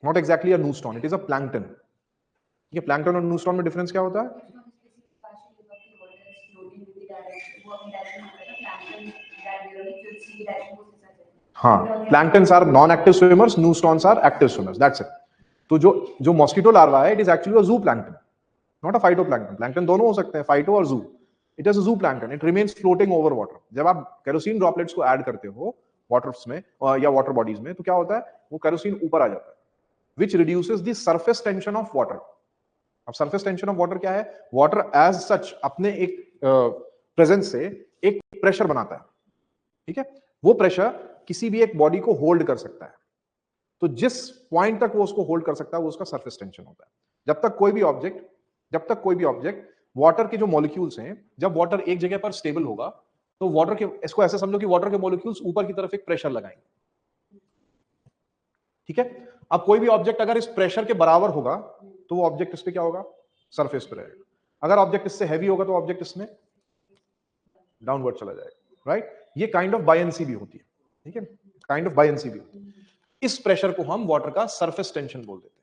not exactly a neuston, it is a plankton. ये प्लैंक्टन और न्यूस्टॉन में डिफरेंस क्या होता है? हाँ, planktons are non active swimmers, neustons are active swimmers, that's it. तो जो मॉस्किटो लार्वा है, it is actually a zooplankton, not a phytoplankton. Plankton दोनों हो सकते हैं, फाइटो और जू। इट इज अ जू plankton, it remains floating over water. जब आप केरोसिन ड्रॉपलेट्स को ऐड करते हो वाटर्स में या वाटर बॉडीज में, तो क्या होता है, वो केरोसिन ऊपर आ जाता है, which reduces the surface tension of water. अब सरफेस टेंशन ऑफ वाटर क्या है? वाटर एज सच अपने एक प्रेजेंस से एक प्रेशर बनाता है, ठीक है? वो प्रेशर किसी भी एक बॉडी को होल्ड कर सकता है। तो जिस पॉइंट तक वो उसको होल्ड कर सकता है, वो उसका सरफेस टेंशन होता है। जब तक कोई भी ऑब्जेक्ट वाटर के जो मॉलिक्यूल्स हैं, जब वाटर एक जगह पर स्टेबल होगा, तो वाटर के, इसको ऐसे समझो कि वाटर के मॉलिक्यूल्स ऊपर की तरफ एक प्रेशर लगाएंगे, ठीक है? अब कोई भी ऑब्जेक्ट अगर इस प्रेशर के बराबर होगा, तो वो ऑब्जेक्ट इस पे क्या होगा? सरफेस पे रहेगा। अगर ऑब्जेक्ट इससे हैवी होगा, तो ऑब्जेक्ट इसमें डाउनवर्ड चला जाएगा, राइट? ये काइंड ऑफ बायंसी भी होती है, ठीक है? काइंड ऑफ बायंसी भी होती है। इस प्रेशर को हम वाटर का सरफेस टेंशन बोल देते हैं।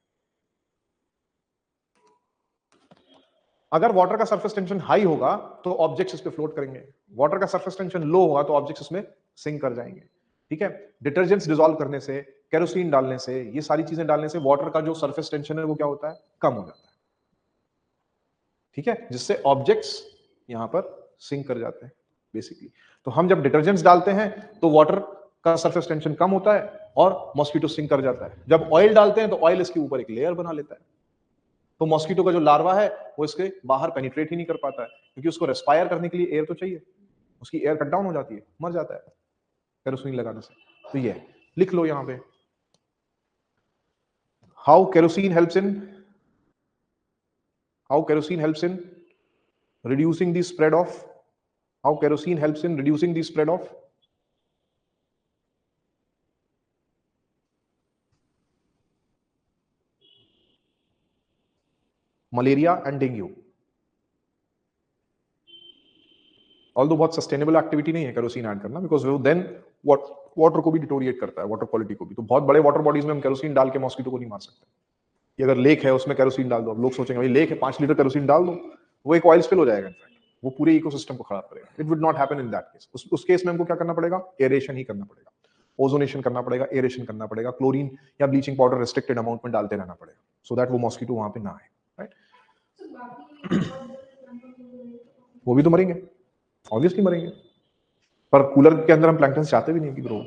अगर वाटर का सरफेस टेंशन हाई होगा, तो ऑब्जेक्ट्स इस पे फ्लोट करेंगे। वाटर का सरफेस टेंशन लो होगा, तो ऑब्जेक्ट्स इसमें सिंक कर जाएंगे, ठीक है? डिटर्जेंट्स डिसॉल्व करने से, केरोसिन डालने से, ये सारी चीजें डालने से वाटर का जो सरफेस टेंशन है वो क्या होता है? कम हो जाता है, ठीक है? जिससे ऑब्जेक्ट्स यहां पर सिंक कर जाते हैं बेसिकली। तो हम जब डिटर्जेंट्स डालते हैं, तो वाटर का सरफेस टेंशन कम होता है और मॉस्किटो सिंक कर जाता है। जब ऑयल डालते हैं, तो ऑयल इसके ऊपर एक लेयर बना लेता है, तो मॉस्किटो का जो लार्वा है वो इसके बाहर पेनिट्रेट ही नहीं कर पाता है, क्योंकि उसको रेस्पायर करने के लिए एयर तो चाहिए। उसकी एयर कट डाउन हो जाती है, मर जाता है केरोसिन लगाने से। तो ये लिख लो यहां पे, how kerosene helps in reducing the spread of how kerosene helps in reducing the spread of malaria and dengue। Although बहुत सस्टेनेबल एक्टिविटी नहीं है केरोसिन ऐड करना, बिकॉज वो देन वाटर को भी डिटोरिएट करता है, वाटर क्वालिटी को भी। तो बहुत बड़े वाटर बॉडीज में हम केरोसिन डाल के मॉस्किटो को नहीं मार सकते। कि अगर लेक है, उसमें केरोसिन डाल दो, अब लोग सोचेंगे भाई लेक है, 5 लीटर केरोसिन डाल दो, वो एक ऑयल स्पिल हो जाएगा, इनफैक्ट वो पूरे इकोसिस्टम को खराब करेगा। It would not happen in that case. उस केस में हमको क्या करना पड़ेगा? एरेशन ही करना पड़ेगा, ओजोनेशन करना पड़ेगा, एरेशन करना पड़ेगा, क्लोरीन या ब्लीचिंग पाउडर रिस्ट्रिक्टेड अमाउंट में डालते रहना पड़ेगा, सो दैट वो मॉस्किटो वहां पे ना आए, राइट? वो भी तो मरेंगे, ऑब्वियसली मरेंगे, पर कूलर के अंदर हम प्लैंक्टन चाहते भी नहीं कि ग्रो।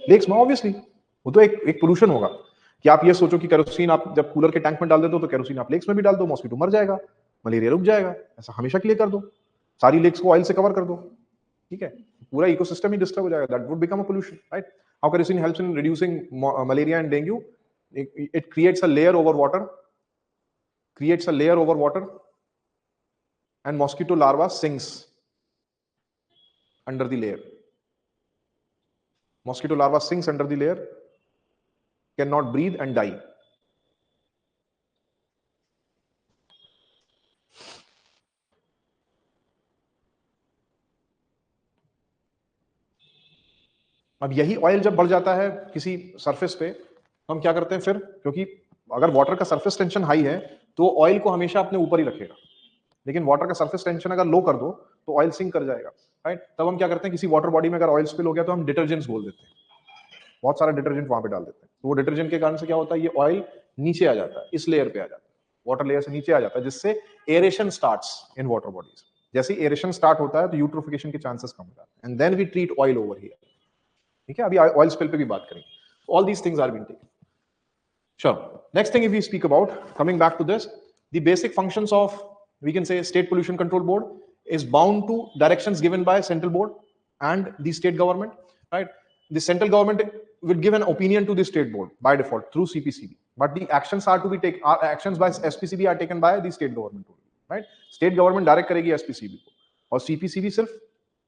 लेक्स में ऑब्वियसली वो तो एक पोल्यूशन होगा। कि आप ये सोचो कि केरोसिन आप जब कूलर के टैंक में डाल देते हो, तो केरोसिन आप लेक्स में भी डाल दो, मॉस्किटो मर जाएगा, मलेरिया रुक जाएगा। ऐसा हमेशा के लिए कर दो, सारी लेक्स को ऑयल से कवर कर दो, ठीक है? पूरा इकोसिस्टम ही डिस्टर्ब हो जाएगा, that would become a pollution, right? How kerosene helps in reducing malaria and dengue? It creates a layer over water, and mosquito larva sinks under the layer. Mosquito larva sinks under the layer, cannot breathe and die. अब यही ऑयल जब बढ़ जाता है किसी सरफेस पे, तो हम क्या करते हैं फिर? क्योंकि अगर वाटर का सरफेस टेंशन हाई है, तो ऑयल को हमेशा अपने ऊपर ही रखेगा, लेकिन वाटर का सरफेस टेंशन अगर लो कर दो, तो ऑयल सिंक कर जाएगा, राइट? तब हम क्या करते हैं, किसी वाटर बॉडी में अगर ऑयल स्पिल हो गया, तो हम डिटर्जेंट्स बोल देते हैं, बहुत सारा डिटर्जेंट वहां पे डाल देते हैं। तो वो डिटर्जेंट के कारण से क्या होता है, ये ऑयल नीचे आ जाता है, इस लेयर पे आ जाता है, वाटर लेयर से नीचे आ जाता है, जिससे aeration starts in water bodies. जैसे एरेशन स्टार्ट होता है, तो यूट्रोफिकेशन के चांसेस कम हो जाते हैं, and then we treat oil over here, ठीक है? अभी ऑयल स्पिल पे भी बात करेंगे। All these things are being taken. Sure. Next thing, if we speak about, coming back to this, the basic functions of, we can say, State Pollution Control Board is bound to directions given by central board and the state government, right? The central government will give an opinion to the state board by default through CPCB, but the actions are to be taken. Actions by SPCB are taken by the state government, right? State government direct करेगी SPCB को, और CPCB सिर्फ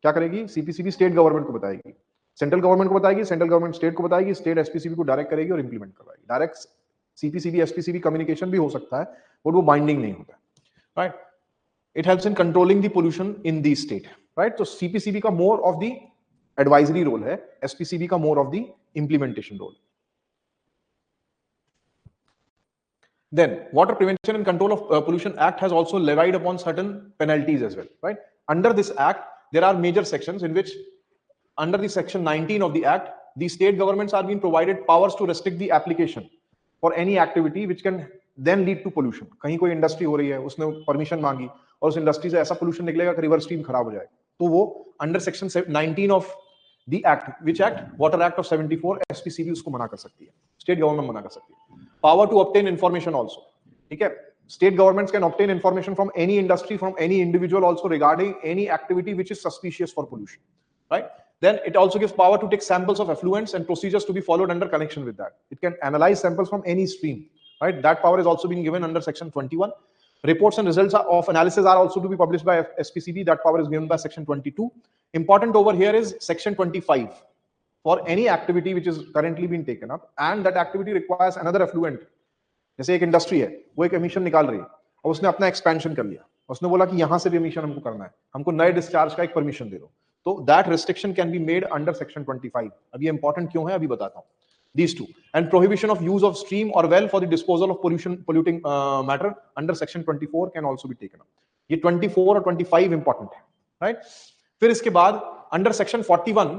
क्या करेगी? CPCB स्टेट गवर्नमेंट को बताएगी, सेंट्रल गवर्नमेंट को बताएगी, सेंट्रल गवर्नमेंट स्टेट को बताएगी, स्टेट एसपीसीबी को डायरेक्ट करेगी और इंप्लीमेंट करवाएगी। डायरेक्ट सीपीसीबी एसपीसीबी कम्युनिकेशन भी हो सकता है, बट वो बाइंडिंग नहीं होता, right? It helps in controlling the pollution in the state, right? तो सीपीसीबी का more of the advisory role है, एसपीसीबी का more of the implementation role. Then, Water Prevention and Control of Pollution Act has also levied upon certain penalties as well, right? Under this act, there are major sections in which under the section 19 of the act, the state governments are being provided powers to restrict the application for any activity which can then lead to pollution. कहीं कोई इंडस्ट्री हो रही है, उसने परमिशन मांगी और उस इंडस्ट्री से ऐसा पोल्यूशन निकलेगा कि रिवर स्ट्रीम खराब हो जाएगा, तो वो under section 19 of the act, which act, water act of 74, SPCB उसको मना कर सकती है, स्टेट गवर्नमेंट मना कर सकती है. Power to obtain information also, ठीक है, state governments can obtain information from any industry, from any individual also regarding any activity which is suspicious for pollution, right? Then it also gives power to take samples of effluents and procedures to be followed under connection with that. It can analyze samples from any stream, right? That power is also being given under section 21. Reports and results of analysis are also to be published by SPCB. That power is given by section 22. Important over here is section 25. For any activity which is currently being taken up and that activity requires another effluent, जैसे एक इंडस्ट्री है, वो एक एमिशन निकाल रही है और उसने अपना एक्सपेंशन कर लिया, उसने बोला कि यहां से भी एमिशन हमको करना है, हमको नए डिस्चार्ज का एक परमिशन दे दो, तो that restriction can be made under section 25. अब ये इंपॉर्टेंट क्यों है अभी बताता हूं. These two, and prohibition of use of stream or well for the disposal of polluting matter under section 24 can also be taken up. ये 24 और 25 इंपॉर्टेंट है, राइट? फिर इसके बाद under section 41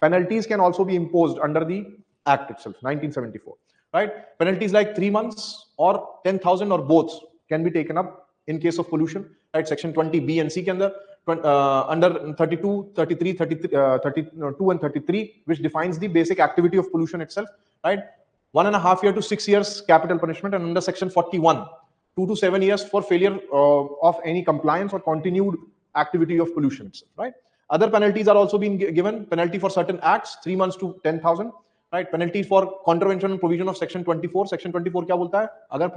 penalties can also be imposed under the act itself, 1974. Right? Penalties like 3 months or 10,000 or both can be taken up in case of pollution. Right? Section 20B and C के अंदर under 32, 33, 32 and 33, which defines the basic activity of pollution itself. Right? 1.5 years to 6 years capital punishment, and under section 41, 2 to 7 years for failure of any compliance or continued activity of pollution itself. Right? Other penalties are also being given. Penalty for certain acts, 3 months to 10,000. Right? Penalty for contravention and provision of section 24. Section 24 क्या बोलता है? अगर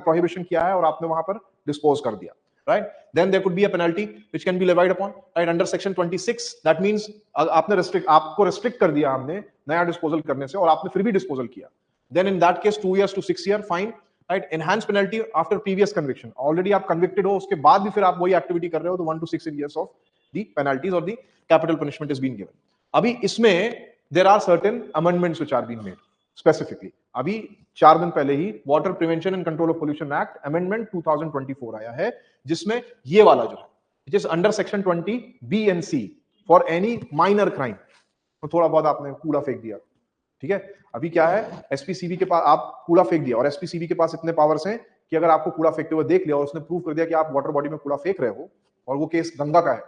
prohibition किया है और आपने वहां पर dispose कर दिया, right? Then there could be a penalty which can be levied upon, right? Under section 26, that means आपको restrict कर दिया हमने नया disposal करने से और आपने फिर भी disposal किया. Then in that case 2 years to 6 year fine, right? Enhanced penalty after previous conviction. Already आप convicted हो, उसके बाद भी फिर आप वही activity कर रहे हो, तो 1 to 6 years of the penalties or the capital punishment is being given. अभी इसमें there are certain amendments which are being made specifically. अभी 4 दिन पहले ही water prevention and control of pollution act amendment 2024 आया है, जिसमें ये वाला जो है, which is under section 20 B and C for any minor crime. तो थोड़ा बहुत आपने कूड़ा फेंक दिया, ठीक है, अभी क्या है, एसपीसीबी के पास आप कूड़ा फेंक दिया और एसपीसीबी के पास इतने पावर्स हैं कि अगर आपको कूड़ा फेंकते हुए देख लिया और उसने प्रूव कर दिया कि आप वाटर बॉडी में कूड़ा फेंक रहे हो और वो केस गंगा का है,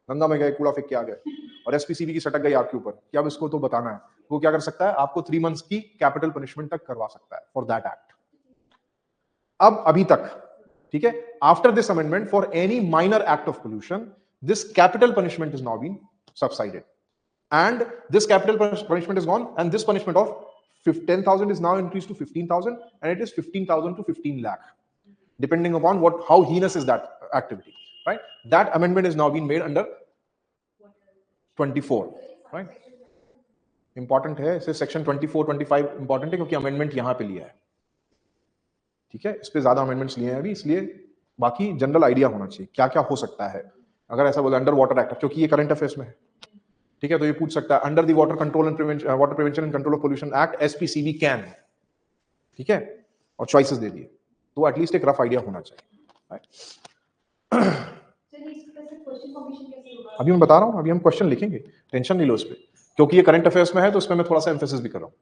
गंगा में गए कूड़ा फेंक के आ गए और एसपीसीबी की सटक गई आपके ऊपर कि अब इसको तो बताना है, वो क्या कर सकता है, आपको 3 months की कैपिटल पनिशमेंट तक करवा सकता है फॉर दैट एक्ट. अब अभी तक, ठीक है, after this amendment for any minor act of pollution this capital punishment is now been subsided and this capital punishment is gone, and this punishment of 10,000 is now increased to 15,000, and it is 15,000 to 15 lakh depending upon how heinous is that activity, right? That amendment is now being made under 24, right? Important है, इसे section 24 25 important है क्योंकि अमेंडमेंट यहां पे लिया है, ठीक है, इस पे ज्यादा अमेंडमेंट्स लिए हैं अभी, इसलिए बाकी जनरल आइडिया होना चाहिए क्या क्या हो सकता है अगर ऐसा बोले अंडर वाटर एक्ट, क्योंकि ये करंट अफेयर्स में है, ठीक है, तो ये पूछ सकता है under the water control and water prevention and control of pollution act SPCB can, ठीक है, और चॉइसेस दे दिए, तो एटलीस्ट एक रफ आइडिया होना चाहिए, राइट? अभी मैं बता रहा हूं, अभी हम क्वेश्चन लिखेंगे, टेंशन नहीं लो इस पे, क्योंकि ये करंट अफेयर्स में है तो इसमें मैं थोड़ा सा एम्फेसिस भी कर रहा हूं.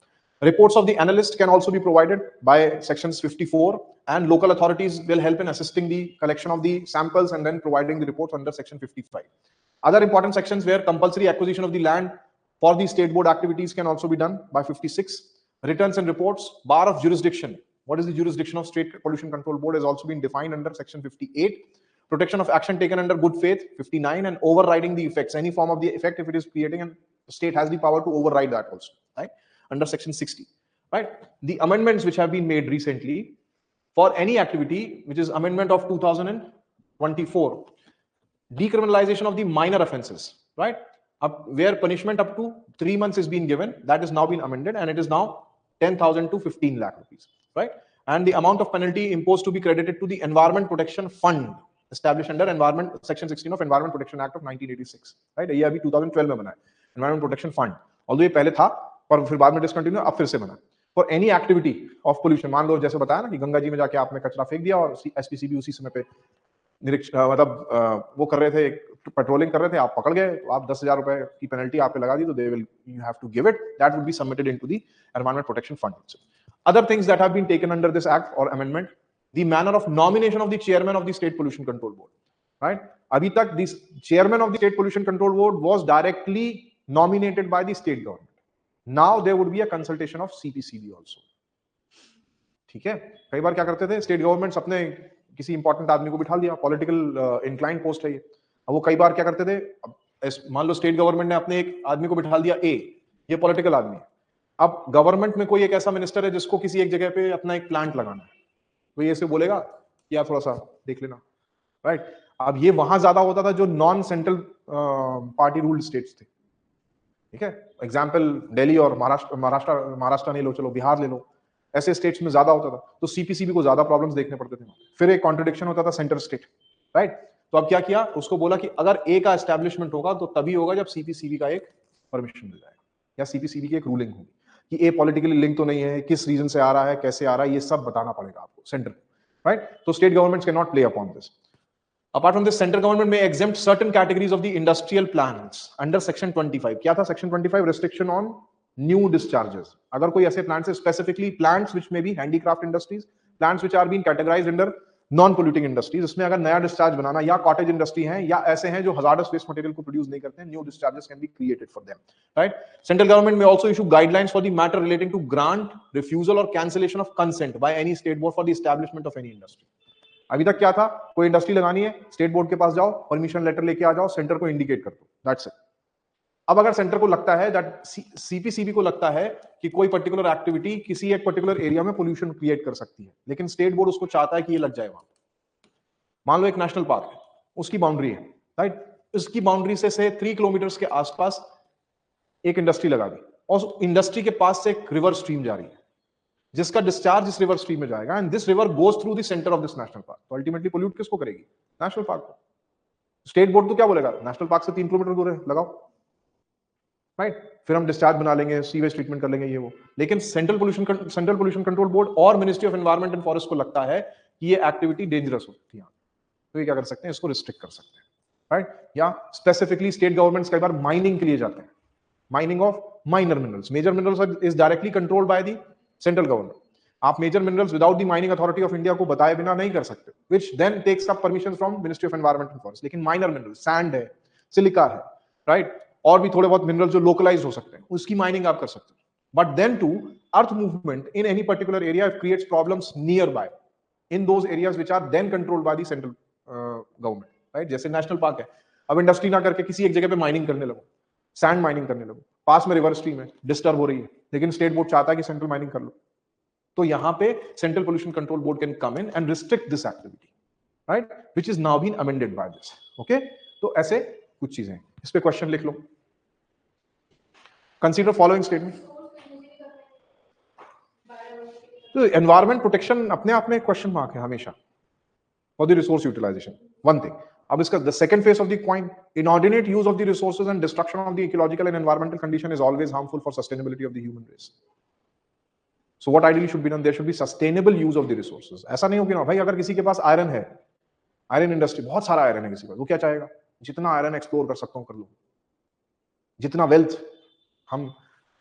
Reports of the analyst can also be provided by sections 54, and local authorities will help in assisting the collection of the samples and then providing the reports under section 55. Other important sections where compulsory acquisition of the land for the state board activities can also be done by 56. Returns and reports, bar of jurisdiction. What is the jurisdiction of State Pollution Control Board has also been defined under section 58. Protection of action taken under good faith, 59, and overriding the effects, any form of the effect if it is creating, and the state has the power to override that also, right? Under section 60, right? The amendments which have been made recently for any activity, which is amendment of 2024, decriminalization of the minor offenses, right? Up where punishment up to 3 months is being given, that is now been amended, and it is now 10,000 to 15 lakh rupees, right? And the amount of penalty imposed to be credited to the Environment Protection Fund established under Environment Section 16 of Environment Protection Act of 1986, right? ये अभी 2012 में बना है Environment Protection Fund, although ये पहले था पर फिर बाद में डिसकंटिन्यू, अब फिर से बना. For any activity of pollution, मान लो जैसे बताया ना कि गंगा जी में जाके आपने कचरा फेंक दिया और एसपीसीबी उसी समय पे मतलब वो कर रहे थे पेट्रोलिंग कर रहे थे, आप पकड़ गए, तो आप 10,000 रुपए की पेनल्टी आप पे लगा दी, तो they will you have to give it, that would be submitted into the environment protection fund. Other things that have been taken under this act और amendment, the manner of nomination of the chairman of the state pollution control board, right? अभी तक the chairman of the state pollution control board was directly nominated by the state government. Now there would be a consultation of CPCB also. ठीक है, कई बार क्या करते थे स्टेट गवर्नमेंट्स, अपने किसी इंपॉर्टेंट आदमी को बिठा दिया, पॉलिटिकल इंक्लाइंड पोस्ट है ये, अब वो कई बार क्या करते थे, मान लो स्टेट गवर्नमेंट ने अपने एक आदमी को बिठा दिया ए, ये पॉलिटिकल आदमी है, अब गवर्नमेंट में कोई एक ऐसा मिनिस्टर है जिसको किसी एक जगह पे अपना एक प्लांट लगाना है, तो ये से बोलेगा कि आप थोड़ा सा देख लेना, राइट? अब ये वहां ज्यादा होता था जो non central party ruled states थे, ठीक है? एग्जाम्पल दिल्ली और महाराष्ट्र नहीं लो, चलो बिहार ले लो, ऐसे स्टेट्स में ज्यादा होता था, तो सीपीसीबी को ज्यादा प्रॉब्लम्स देखने पड़ते थे। फिर एक कॉन्ट्रडिक्शन होता था सेंटर स्टेट, राइट? तो अब क्या किया, उसको बोला कि अगर ए का एस्टैब्लिशमेंट होगा तो तभी होगा जब सीपीसीबी का एक परमिशन मिल जाएगा या सीपीसीबी की एक रूलिंग होगी कि ए पॉलिटिकली लिंक तो नहीं है, किस रीजन से आ रहा है, कैसे आ रहा है, ये सब बताना पड़ेगा आपको सेंटर, राइट? तो state governments can not play upon this. Apart from this, central government may exempt certain categories of the industrial plants under section 25. क्या था section 25? Restriction on new discharges. अगर कोई ऐसे plants है, specifically plants which may be handicraft industries, plants which are being categorized under non-polluting industries, इसमें अगर नया discharge बनाना या cottage industry है या ऐसे हैं जो hazardous waste material को produce नहीं करते हैं, new discharges can be created for them, right? Central government may also issue guidelines for the matter relating to grant, refusal or cancellation of consent by any state board for the establishment of any industry. अभी तक क्या था, कोई इंडस्ट्री लगानी है, स्टेट बोर्ड के पास जाओ, परमिशन लेटर लेके आ जाओ, सेंटर को इंडिकेट कर दो, दैट्स इट। अब अगर सेंटर को लगता है, दैट सीपीसीबी को लगता है कि कोई पर्टिकुलर एक्टिविटी किसी एक पर्टिकुलर एरिया में पोल्यूशन क्रिएट कर सकती है, लेकिन स्टेट बोर्ड उसको चाहता है कि ये लग जाए वहां। मान लो एक नेशनल पार्क है, उसकी बाउंड्री है, राइट? उसकी बाउंड्री से 3 किलोमीटर के आसपास एक इंडस्ट्री लगा दी और इंडस्ट्री के पास से एक रिवर स्ट्रीम जा रही है जिसका डिस्चार्ज इस रिवर स्ट्रीम में जाएगा, and this river goes through the centre of this national park. तो अल्टीमेटली पोल्यूट किसको करेगी? नेशनल पार्क को। स्टेट बोर्ड तो क्या बोलेगा, नेशनल पार्क से 3 किलोमीटर दूर है, लगाओ, राइट? फिर हम डिस्चार्ज बना लेंगे, सीवेज ट्रीटमेंट कर लेंगे, ये वो। लेकिन सेंट्रल पोल्यूशन कंट्रोल बोर्ड और ministry of environment and forest को लगता है कि ये एक्टिविटी डेंजरस होती है, तो ये क्या कर सकते हैं, इसको रिस्ट्रिक्ट कर सकते हैं, राइट? या स्पेसिफिकली स्टेट गवर्नमेंट्स कई बार माइनिंग के लिए जाते हैं, mining of minor minerals. Major minerals is directly controlled by the central government. आप major minerals without the mining authority of India को बताए बिना नहीं कर सकते, which then takes up permission from ministry of environment and forest. लेकिन माइनर मिनरल्स, सैंड है, सिलिका है, राइट, और भी थोड़े बहुत मिनरल्स जो लोकलाइज हो सकते हैं, उसकी माइनिंग आप कर सकते हैं। But then to earth movement in any particular area creates problems nearby in those areas which are then controlled by the central government, right? जैसे नेशनल पार्क है, अब इंडस्ट्री ना करके किसी एक जगह पे माइनिंग करने लगो, सैंड माइनिंग करने लगो, पास में रिवर स्ट्रीम है, डिस्टर्ब हो रही है, लेकिन स्टेट बोर्ड चाहता है कि सेंट्रल माइनिंग कर लो, तो यहां पे central pollution control board can come in and restrict this activity, right, which is now been amended by this. Okay, तो ऐसे कुछ चीजें हैं, इस पे क्वेश्चन लिख लो। Consider following statement. तो एनवायरमेंट प्रोटेक्शन अपने आप में एक क्वेश्चन मार्क है हमेशा for the resource utilization, one thing. अब इसका the second face of the coin, inordinate use of the resources and destruction of the ecological and environmental condition is always harmful for sustainability of the human race. So what ideally should be done? There should be sustainable use of the resources. ऐसा नहीं हो कि ना भाई अगर किसी के पास आयरन है, आयरन इंडस्ट्री, बहुत सारा आयरन है किसी का, वो क्या चाहेगा, जितना आयरन एक्सप्लोर कर सकता हूं कर लो, जितना वेल्थ हम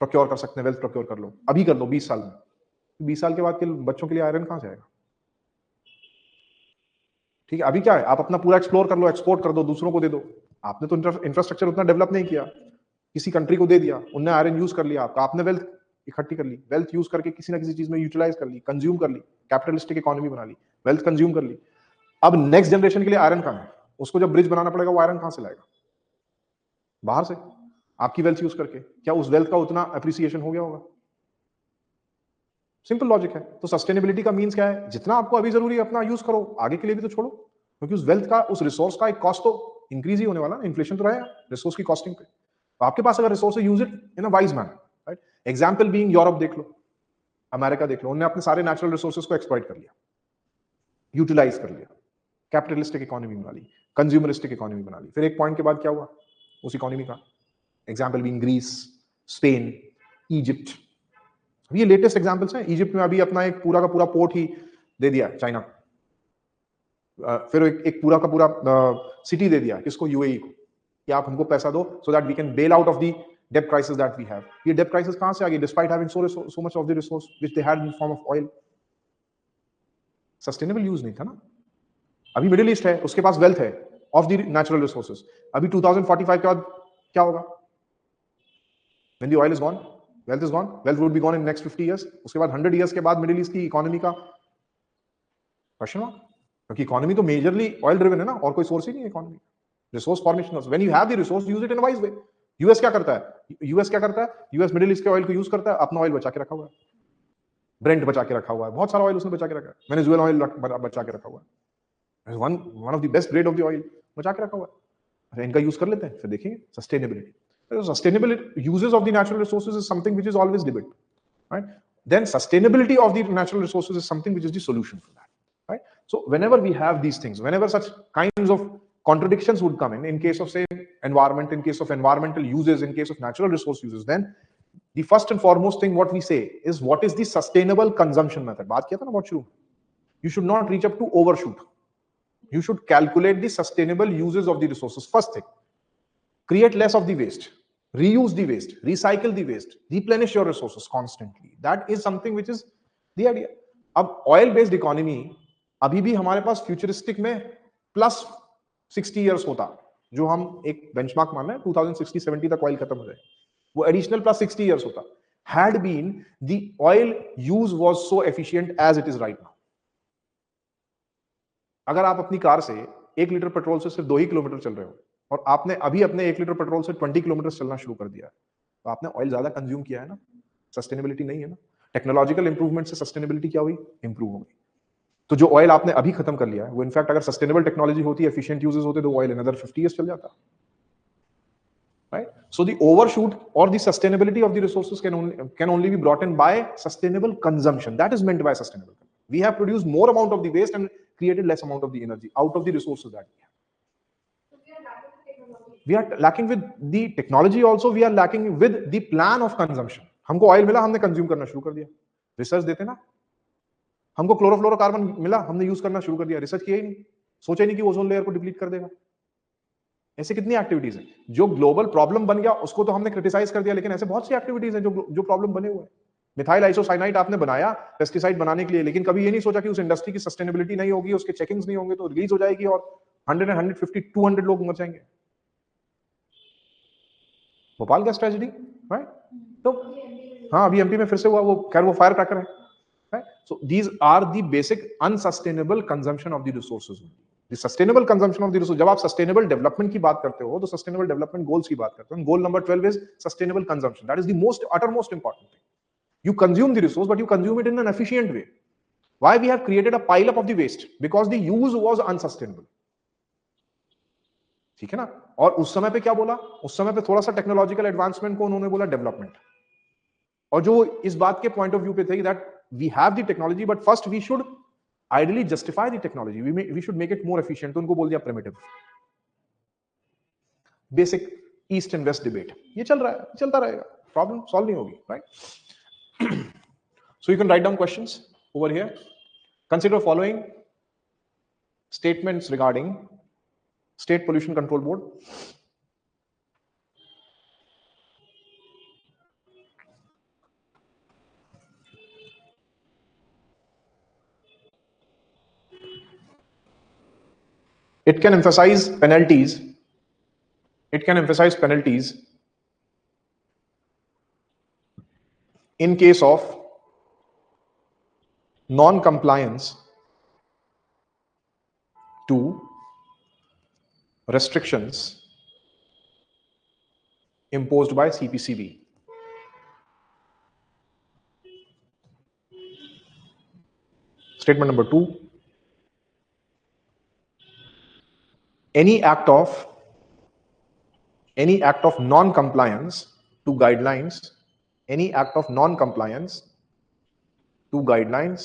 प्रोक्योर कर सकते हैं वेल्थ प्रोक्योर कर लो, अभी कर लो 20 साल में। 20 साल के बाद के बच्चों के लिए आयरन कहां से आएगा? ठीक है, अभी क्या है, आप अपना पूरा एक्सप्लोर कर लो, एक्सपोर्ट कर दो, दूसरों को दे दो। आपने तो इंफ्रास्ट्रक्चर उतना डेवलप नहीं किया, किसी कंट्री को दे दिया, उन्होंने आयरन यूज कर लिया आपका, आपने वेल्थ इकट्ठी कर ली, वेल्थ यूज करके किसी ना किसी चीज में यूटिलाइज कर ली, कंज्यूम कर ली, कैपिटलिस्टिक इकोनॉमी बना ली, वेल्थ कंज्यूम कर ली। अब नेक्स्ट जनरेशन के लिए आयरन कहां है? उसको जब ब्रिज बनाना पड़ेगा, वो आयरन कहां से लाएगा? बाहर से, आपकी वेल्थ यूज करके। क्या उस वेल्थ का उतना अप्रिसिएशन हो गया होगा? सिंपल लॉजिक है। तो सस्टेनेबिलिटी का मींस क्या है? जितना आपको अभी जरूरी है अपना यूज करो, आगे के लिए भी तो छोड़ो, क्योंकि उस वेल्थ का, उस रिसोर्स का एक कॉस्ट तो इंक्रीज ही होने वाला, इन्फ्लेशन तो रहेगा रिसोर्स की कॉस्टिंग पे। तो आपके पास अगर रिसोर्स है, use it in a wise manner, right? Example being Europe देख लो, अमेरिका देख लो, उन्होंने अपने सारे नेचुरल रिसोर्सेज को एक्सप्लॉइट कर लिया, यूटिलाइज कर लिया, कैपिटलिस्टिक इकोनॉमी बना ली, कंज्यूमरिस्टिक इकोनॉमी बना ली। फिर एक पॉइंट के बाद क्या हुआ उस इकोनॉमी का? Example being Greece, Spain, Egypt. ये लेटेस्ट एग्जांपल्स हैं। इजिप्ट में अभी अपना एक पूरा का पूरा पोर्ट ही दे दिया चाइना, फिर एक पूरा का पूरा सिटी दे दिया किसको, यूएई को, कि आप हमको पैसा दो so that we can bail out of the debt crisis that we have. ये डेट क्राइसिस कहां से आ गई? Despite having so much of the resource which they had in form of oil. Sustainable use नहीं था ना। अभी मिडिल ईस्ट है, उसके पास वेल्थ है ऑफ द नेचुरल रिसोर्सेज। अभी 2045 के बाद क्या होगा? When the oil is gone, wealth is gone, wealth would be gone in next 50 years. उसके बाद 100 years के बाद मिडिल ईस्ट की इकोनॉमी का क्वेश्चन मार्क, क्योंकि इकोनॉमी तो मेजरली ऑयल ड्रिवन है ना, और कोई सोर्स ही नहीं है economy. Resource formation, when you have the resource use it in wise way. US क्या करता है? यूएस मिडिल ईस्ट के ऑयल को यूज करता है, अपना ऑयल बचा के रखा हुआ है, ब्रेंट बचा के रखा हुआ है, बहुत सारा ऑयल उसने बचा के रखा है, वेनेजुएला ऑयल बचा के रखा हुआ है, one of the best grade of the oil बचा के रखा हुआ है। इनका यूज कर लेते हैं, फिर देखेंगे sustainability. Sustainable uses of the natural resources is something which is always debated, right? Then sustainability of the natural resources is something which is the solution for that, right? So whenever we have these things, whenever such kinds of contradictions would come in case of say environment, in case of environmental uses, in case of natural resource uses, then the first and foremost thing what we say is what is the sustainable consumption method. बात किया था ना बहुत शुरू। You should not reach up to overshoot. You should calculate the sustainable uses of the resources. First thing, create less of the waste, reuse the waste, recycle the waste, replenish your resources constantly. That is something which is the idea. अब oil based economy अभी भी हमारे पास फ्यूचरिस्टिक में प्लस 60 years होता, जो हम एक बेंचमार्क मान रहे हैं 2060-70 तक ऑयल खत्म हो जाए, वो एडिशनल प्लस 60 years होता, had been the oil use was so efficient as it is right now. अगर आप अपनी कार से 1 लीटर पेट्रोल से सिर्फ 2 ही किलोमीटर चल रहे हो और आपने अभी अपने 1 लीटर पेट्रोल से 20 किलोमीटर चलना शुरू कर दिया, तो आपने ऑयल ज्यादा कंज्यूम किया है ना, सस्टेनेबिलिटी नहीं है ना। टेक्नोलॉजिकल इंप्रूवमेंट से सस्टेनेबिलिटी क्या हुई? इंप्रूव हो गई। तो जो ऑयल आपने अभी खत्म कर लिया है वो इनफैक्ट अगर सस्टेनेबल टेक्नोलॉजी होती, एफिशिएंट यूजेस होते, तो ऑयल अनदर 50 years चल जाता, right? So the overshoot or the sustainability of the resources can only be brought in by sustainable consumption. That is meant by sustainable. We have produced more amount of the waste and created less amount of the energy out of the resources that we have. We are lacking with the technology also, we are lacking with the plan of consumption. हमको ऑयल मिला, हमने कंज्यूम करना शुरू कर दिया। रिसर्च देते ना, हमको क्लोरोफ्लोरोकार्बन मिला, हमने यूज करना शुरू कर दिया, रिसर्च किया ही नहीं, सोचा ही नहीं कि ओजोन लेयर को डिप्लीट कर देगा। ऐसे कितनी एक्टिविटीज हैं जो ग्लोबल प्रॉब्लम बन गया, उसको तो हमने क्रिटिसाइज कर दिया, लेकिन ऐसे बहुत सी एक्टिविटीज हैं जो प्रॉब्लम बने हुए हैं। मिथाइल आइसोसाइनाइड आपने बनाया पेस्टिसाइड बनाने के लिए, लेकिन कभी ये नहीं सोचा कि उस इंडस्ट्री की सस्टेनेबिलिटी नहीं होगी, उसके चेकिंग्स नहीं होंगे, तो रिलीज हो जाएगी और 100 150 200 लोग मर जाएंगे। Bhopal gas tragedy, right? तो हाँ, अभी एमपी में फिर से हुआ, वो खैर वो फायर क्रैकर है, right? So these are the basic unsustainable consumption of the resources. The sustainable consumption of the resource, जब आप सस्टेनेबल डेवलपमेंट की बात करते हो तो सस्टेनेबल डेवलपमेंट गोल्स की बात करते हो। Goal number 12 is sustainable consumption. That is the most uttermost important thing. You consume the resource, but you consume it in an efficient way. Why we have created a pile up of the waste? Because the use was unsustainable. ठीक है ना? और उस समय पे क्या बोला? उस समय पे थोड़ा सा टेक्नोलॉजिकल एडवांसमेंट को उन्होंने बोला डेवलपमेंट, और जो इस बात के पॉइंट ऑफ व्यू पे थे that we have the technology but first we should ideally justify the technology, we should make it more efficient. तो उनको बोल दिया primitive. Basic east and west debate ये चल रहा है, चलता रहेगा, प्रॉब्लम सॉल्व नहीं होगी, right? So you can write down questions over here. Consider following statements regarding State Pollution Control Board. It can emphasize penalties. It can emphasize penalties in case of non-compliance to restrictions imposed by CPCB. Statement number 2, any act of non-compliance to guidelines, any act of non-compliance to guidelines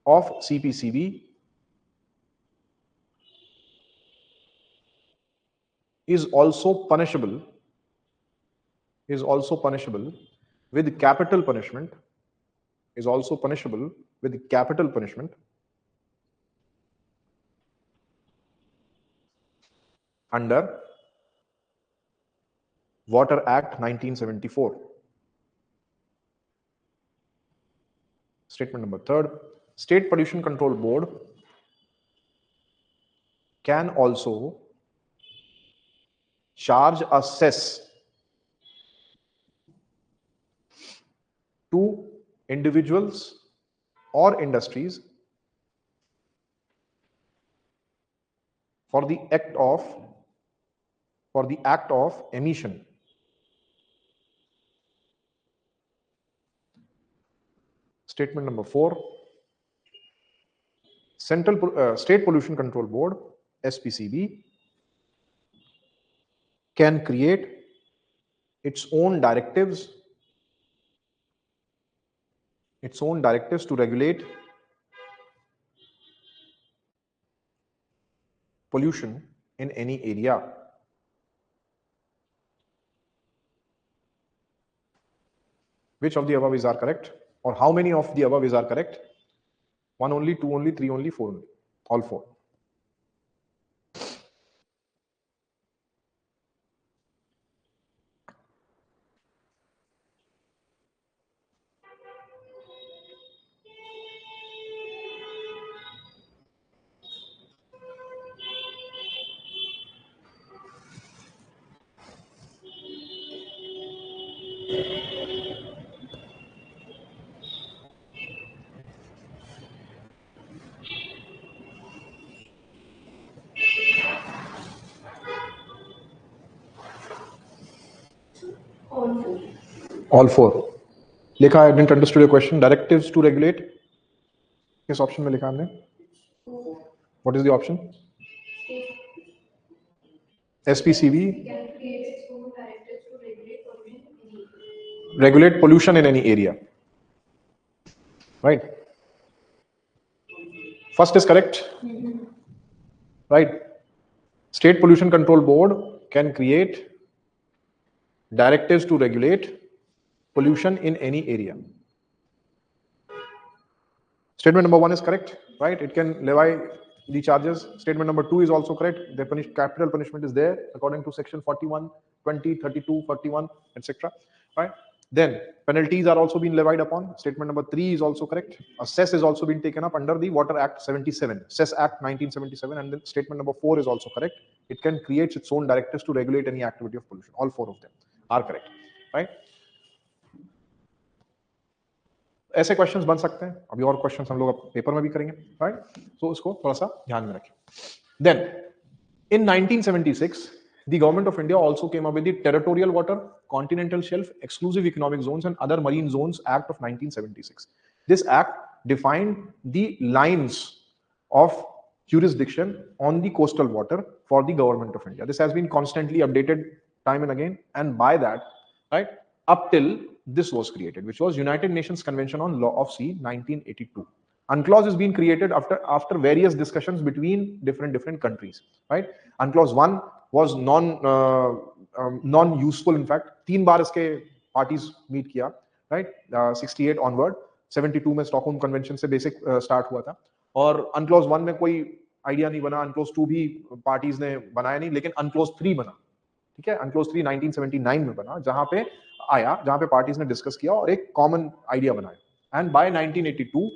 of CPCB is also punishable with capital punishment, under Water Act 1974. Statement number third, State Pollution Control Board can also charge a cess to individuals or industries for the act of emission. Statement number 4, State Pollution Control Board, SPCB, can create its own directives to regulate pollution in any area. Which of the above is are correct? Or how many of the above is are correct? 1 only, 2 only, 3 only, 4 only? All 4. All 4. लिखा है, didn't understood your question. Directives to regulate. किस ऑप्शन में लिखा हमने? What is the option? SPCB regulate pollution in any area. Right? First is correct. Right? State Pollution Control Board can create directives to regulate pollution in any area. Statement number 1 is correct, right? It can levy the charges. Statement number 2 is also correct. The capital punishment is there according to section 41, 20, 32, 41, etc. Right? Then penalties are also being levied upon. Statement number 3 is also correct. A cess is also being taken up under the Water Act 77, Cess Act 1977, and then statement number 4 is also correct. It can create its own directives to regulate any activity of pollution. All 4 of them are correct, right? ऐसे क्वेश्चंस बन सकते हैं. अभी और क्वेश्चंस हम लोग पेपर में भी करेंगे, राइट? सो इसको थोड़ा सा ध्यान में रखें. Then in 1976 the government of India also came up with the Territorial Water, Continental Shelf, Exclusive Economic Zones and Other Marine Zones Act of 1976. This act defined the lines of jurisdiction on the coastal water for the government of India. This has been constantly updated time and again, and by that, right, up till this was created, which was United Nations Convention on Law of Sea 1982. UNCLOS is being created after various discussions between different countries, right? UNCLOS 1 was non useful. In fact, 3 बार इसके parties meet किया, right? 68 onward, 72 में Stockholm Convention से basic start हुआ था, और UNCLOS 1 में कोई आइडिया नहीं बना. UNCLOS 2 भी पार्टीज ने बनाया नहीं, लेकिन UNCLOS 3 बना. ठीक है, UNCLOS 3 1979 में बना, जहां पे पार्टीज ने डिस्कस किया और एक कॉमन आइडिया बनाया. And by 1982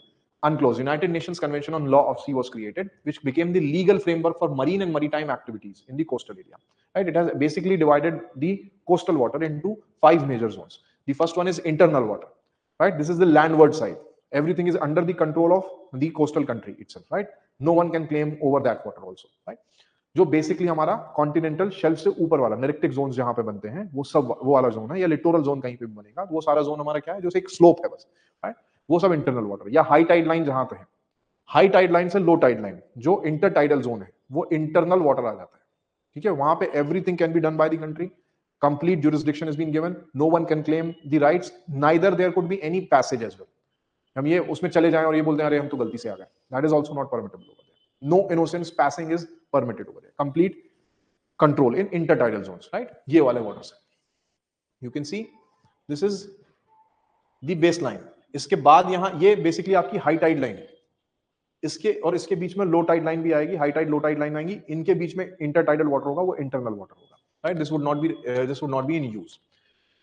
UNCLOS, United Nations Convention on Law of Sea, was created, which became the legal framework for marine and maritime activities in the coastal area. Right? It has basically divided the coastal water into 5 major zones. The first one is internal water. Right? This is the landward side. Everything is under the control of the coastal country itself. Right? No one can claim over that water also. Right? जो बेसिकली हमारा कॉन्टिनेंटल शेल्फ से ऊपर वाला नेरेक्टिक जोन जहां पे बनते हैं, वो सब वो वाला जोन है, या लिटोरल जोन कहीं पे भी बनेगा, वो सारा जोन हमारा क्या है, जो एक स्लोप है बस, राइट? वो सब इंटरनल वाटर. या हाई टाइड लाइन जहां पे है, हाई टाइड लाइन से लो टाइड लाइन जो इंटर टाइडल जोन है, वो इंटरनल वाटर आ जाता है. ठीक है, वहां पे everything can be done by the country. Complete jurisdiction has been given. No one can claim the rights. Neither there could be any passage as well. हम ये उसमें चले जाएं और ये बोलते हैं अरे हम तो गलती से आ गए. That is also not permissible over there. No innocence passing is permitted over there. Complete control in intertidal zones, right? ये वाले waters. You can see this is the baseline. इसके बाद यहाँ ये basically आपकी high tide line है. इसके और इसके बीच में लो टाइड लाइन भी आएगी, high tide low tide line आएगी, इनके बीच में इंटरटाइडल वाटर होगा, वो इंटरनल वाटर होगा, right? This would not be in use.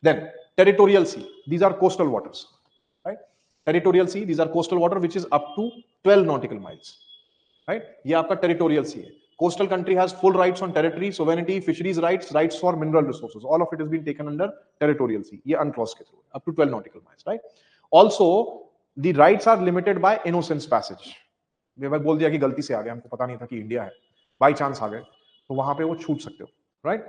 Then territorial sea, these are coastal waters, right? Territorial sea, these are coastal water which is up to 12 nautical miles, right? ये आपका territorial sea है. Coastal country has full rights on territory, sovereignty, fisheries rights, rights for mineral resources. All of it has been taken under territorial sea. ये uncrossed के through, up to 12 nautical miles, right? Also, the rights are limited by innocence passage. ये भाई बोल दिया कि गलती से आ गए, हमको पता नहीं था कि इंडिया है, बाई चांस आ गए, तो वहां पे वो छूट सकते हो, right?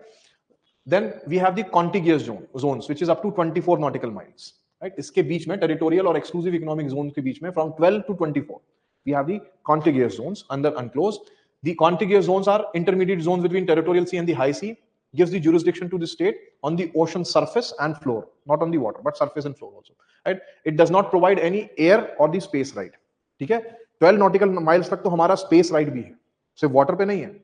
Then we have the contiguous zones, which is up to 24 nautical miles, right? इसके बीच में territorial और exclusive economic zones के बीच में from 12 to 24, we have the contiguous zones under UNCLOS. The contiguous zones are intermediate zones between territorial sea and the high sea, gives the jurisdiction to the state on the ocean surface and floor, not on the water, but surface and floor also, right? It does not provide any air or the space right, ठीक है? 12 nautical miles तक तो हमारा space right भी है, सिर्फ water पे नहीं है,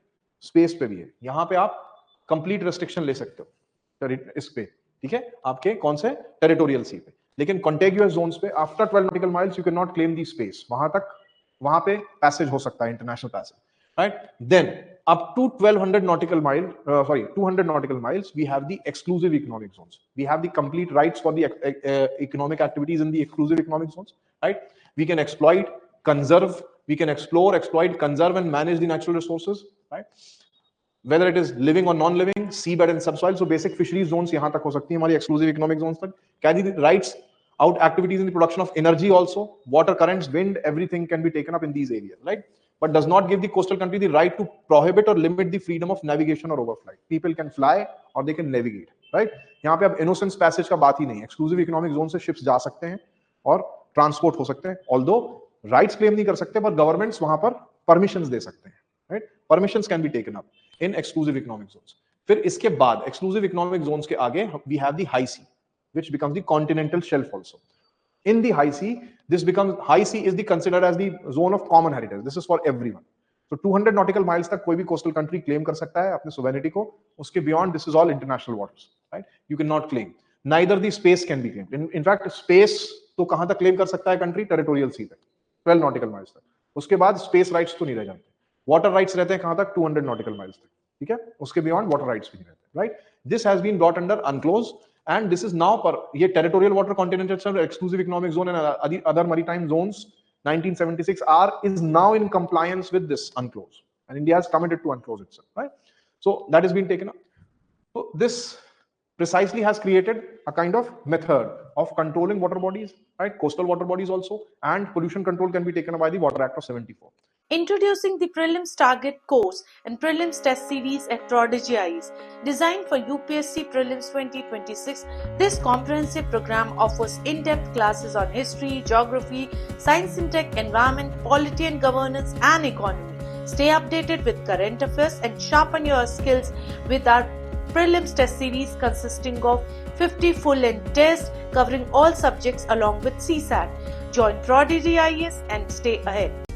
space पे भी है. यहाँ पे आप कंप्लीट रेस्ट्रिक्शन ले सकते हो इस पे, ठीक है, आपके कौन से टेरिटोरियल सी पे. लेकिन कॉन्टेग्युअस जोन्स पे after 12 nautical miles you can not claim the space, वहां पे पैसेज हो सकता है, international passage, right? Then up to 1200 nautical mile, 200 nautical miles, we have the exclusive economic zones. We have the complete rights for the economic activities in the exclusive economic zones, right? We can exploit, conserve, we can explore, exploit, conserve and manage the natural resources, right? Whether it is living or non-living, seabed and subsoil. So basic fisheries zones यहाँ तक हो सकती है हमारी exclusive economic zones तक. Carry the rights out activities in the production of energy also. Water currents, wind, everything can be taken up in these areas, right? But does not give the coastal country the right to prohibit or limit the freedom of navigation or overflight. People can fly or they can navigate, right? यहाँ पे अब innocence passage का बात ही नहीं है. Exclusive economic zone से ships जा सकते हैं और transport हो सकते हैं. Although rights claim नहीं कर सकते, पर governments वहां पर permissions दे सकते हैं, right? Permissions can be taken up in exclusive economic zones. फिर इसके बाद exclusive economic zones के आगे we have the high sea, which becomes the continental shelf also. In the high sea, high sea is considered as the zone of common heritage. This is for everyone. So 200 nautical miles तक कोई भी coastal country claim कर सकता है अपने sovereignty को. उसके beyond, this is all international waters, right? You cannot claim. Neither the space can be claimed. In fact, space तो कहां तक claim कर सकता है country? Territorial sea तक, 12 nautical miles तक. उसके बाद space rights तो नहीं रह जाते. वाटर राइट्स रहते हैं कहां तक? 200 नॉटिकल माइल्स तक, ठीक है? उसके बियॉन्ड वाटर राइट्स भी नहीं रहते, right? This has been brought under UNCLOS and this is now पर ये territorial water continental exclusive economic zone and other maritime zones 1976 is now in compliance with this UNCLOS, and India has committed to UNCLOS itself, right? So that has been taken up. So this precisely has created a kind of method of controlling water bodies, right? Coastal water bodies also, and pollution control can be taken up by the Water Act of 74. Introducing the Prelims Target Course and Prelims Test Series at Prodigy IAS. Designed for UPSC Prelims 2026, this comprehensive program offers in-depth classes on history, geography, science and tech, environment, polity and governance, and economy. Stay updated with current affairs and sharpen your skills with our Prelims Test Series consisting of 50 full-length tests covering all subjects along with CSAT. Join Prodigy IAS and stay ahead.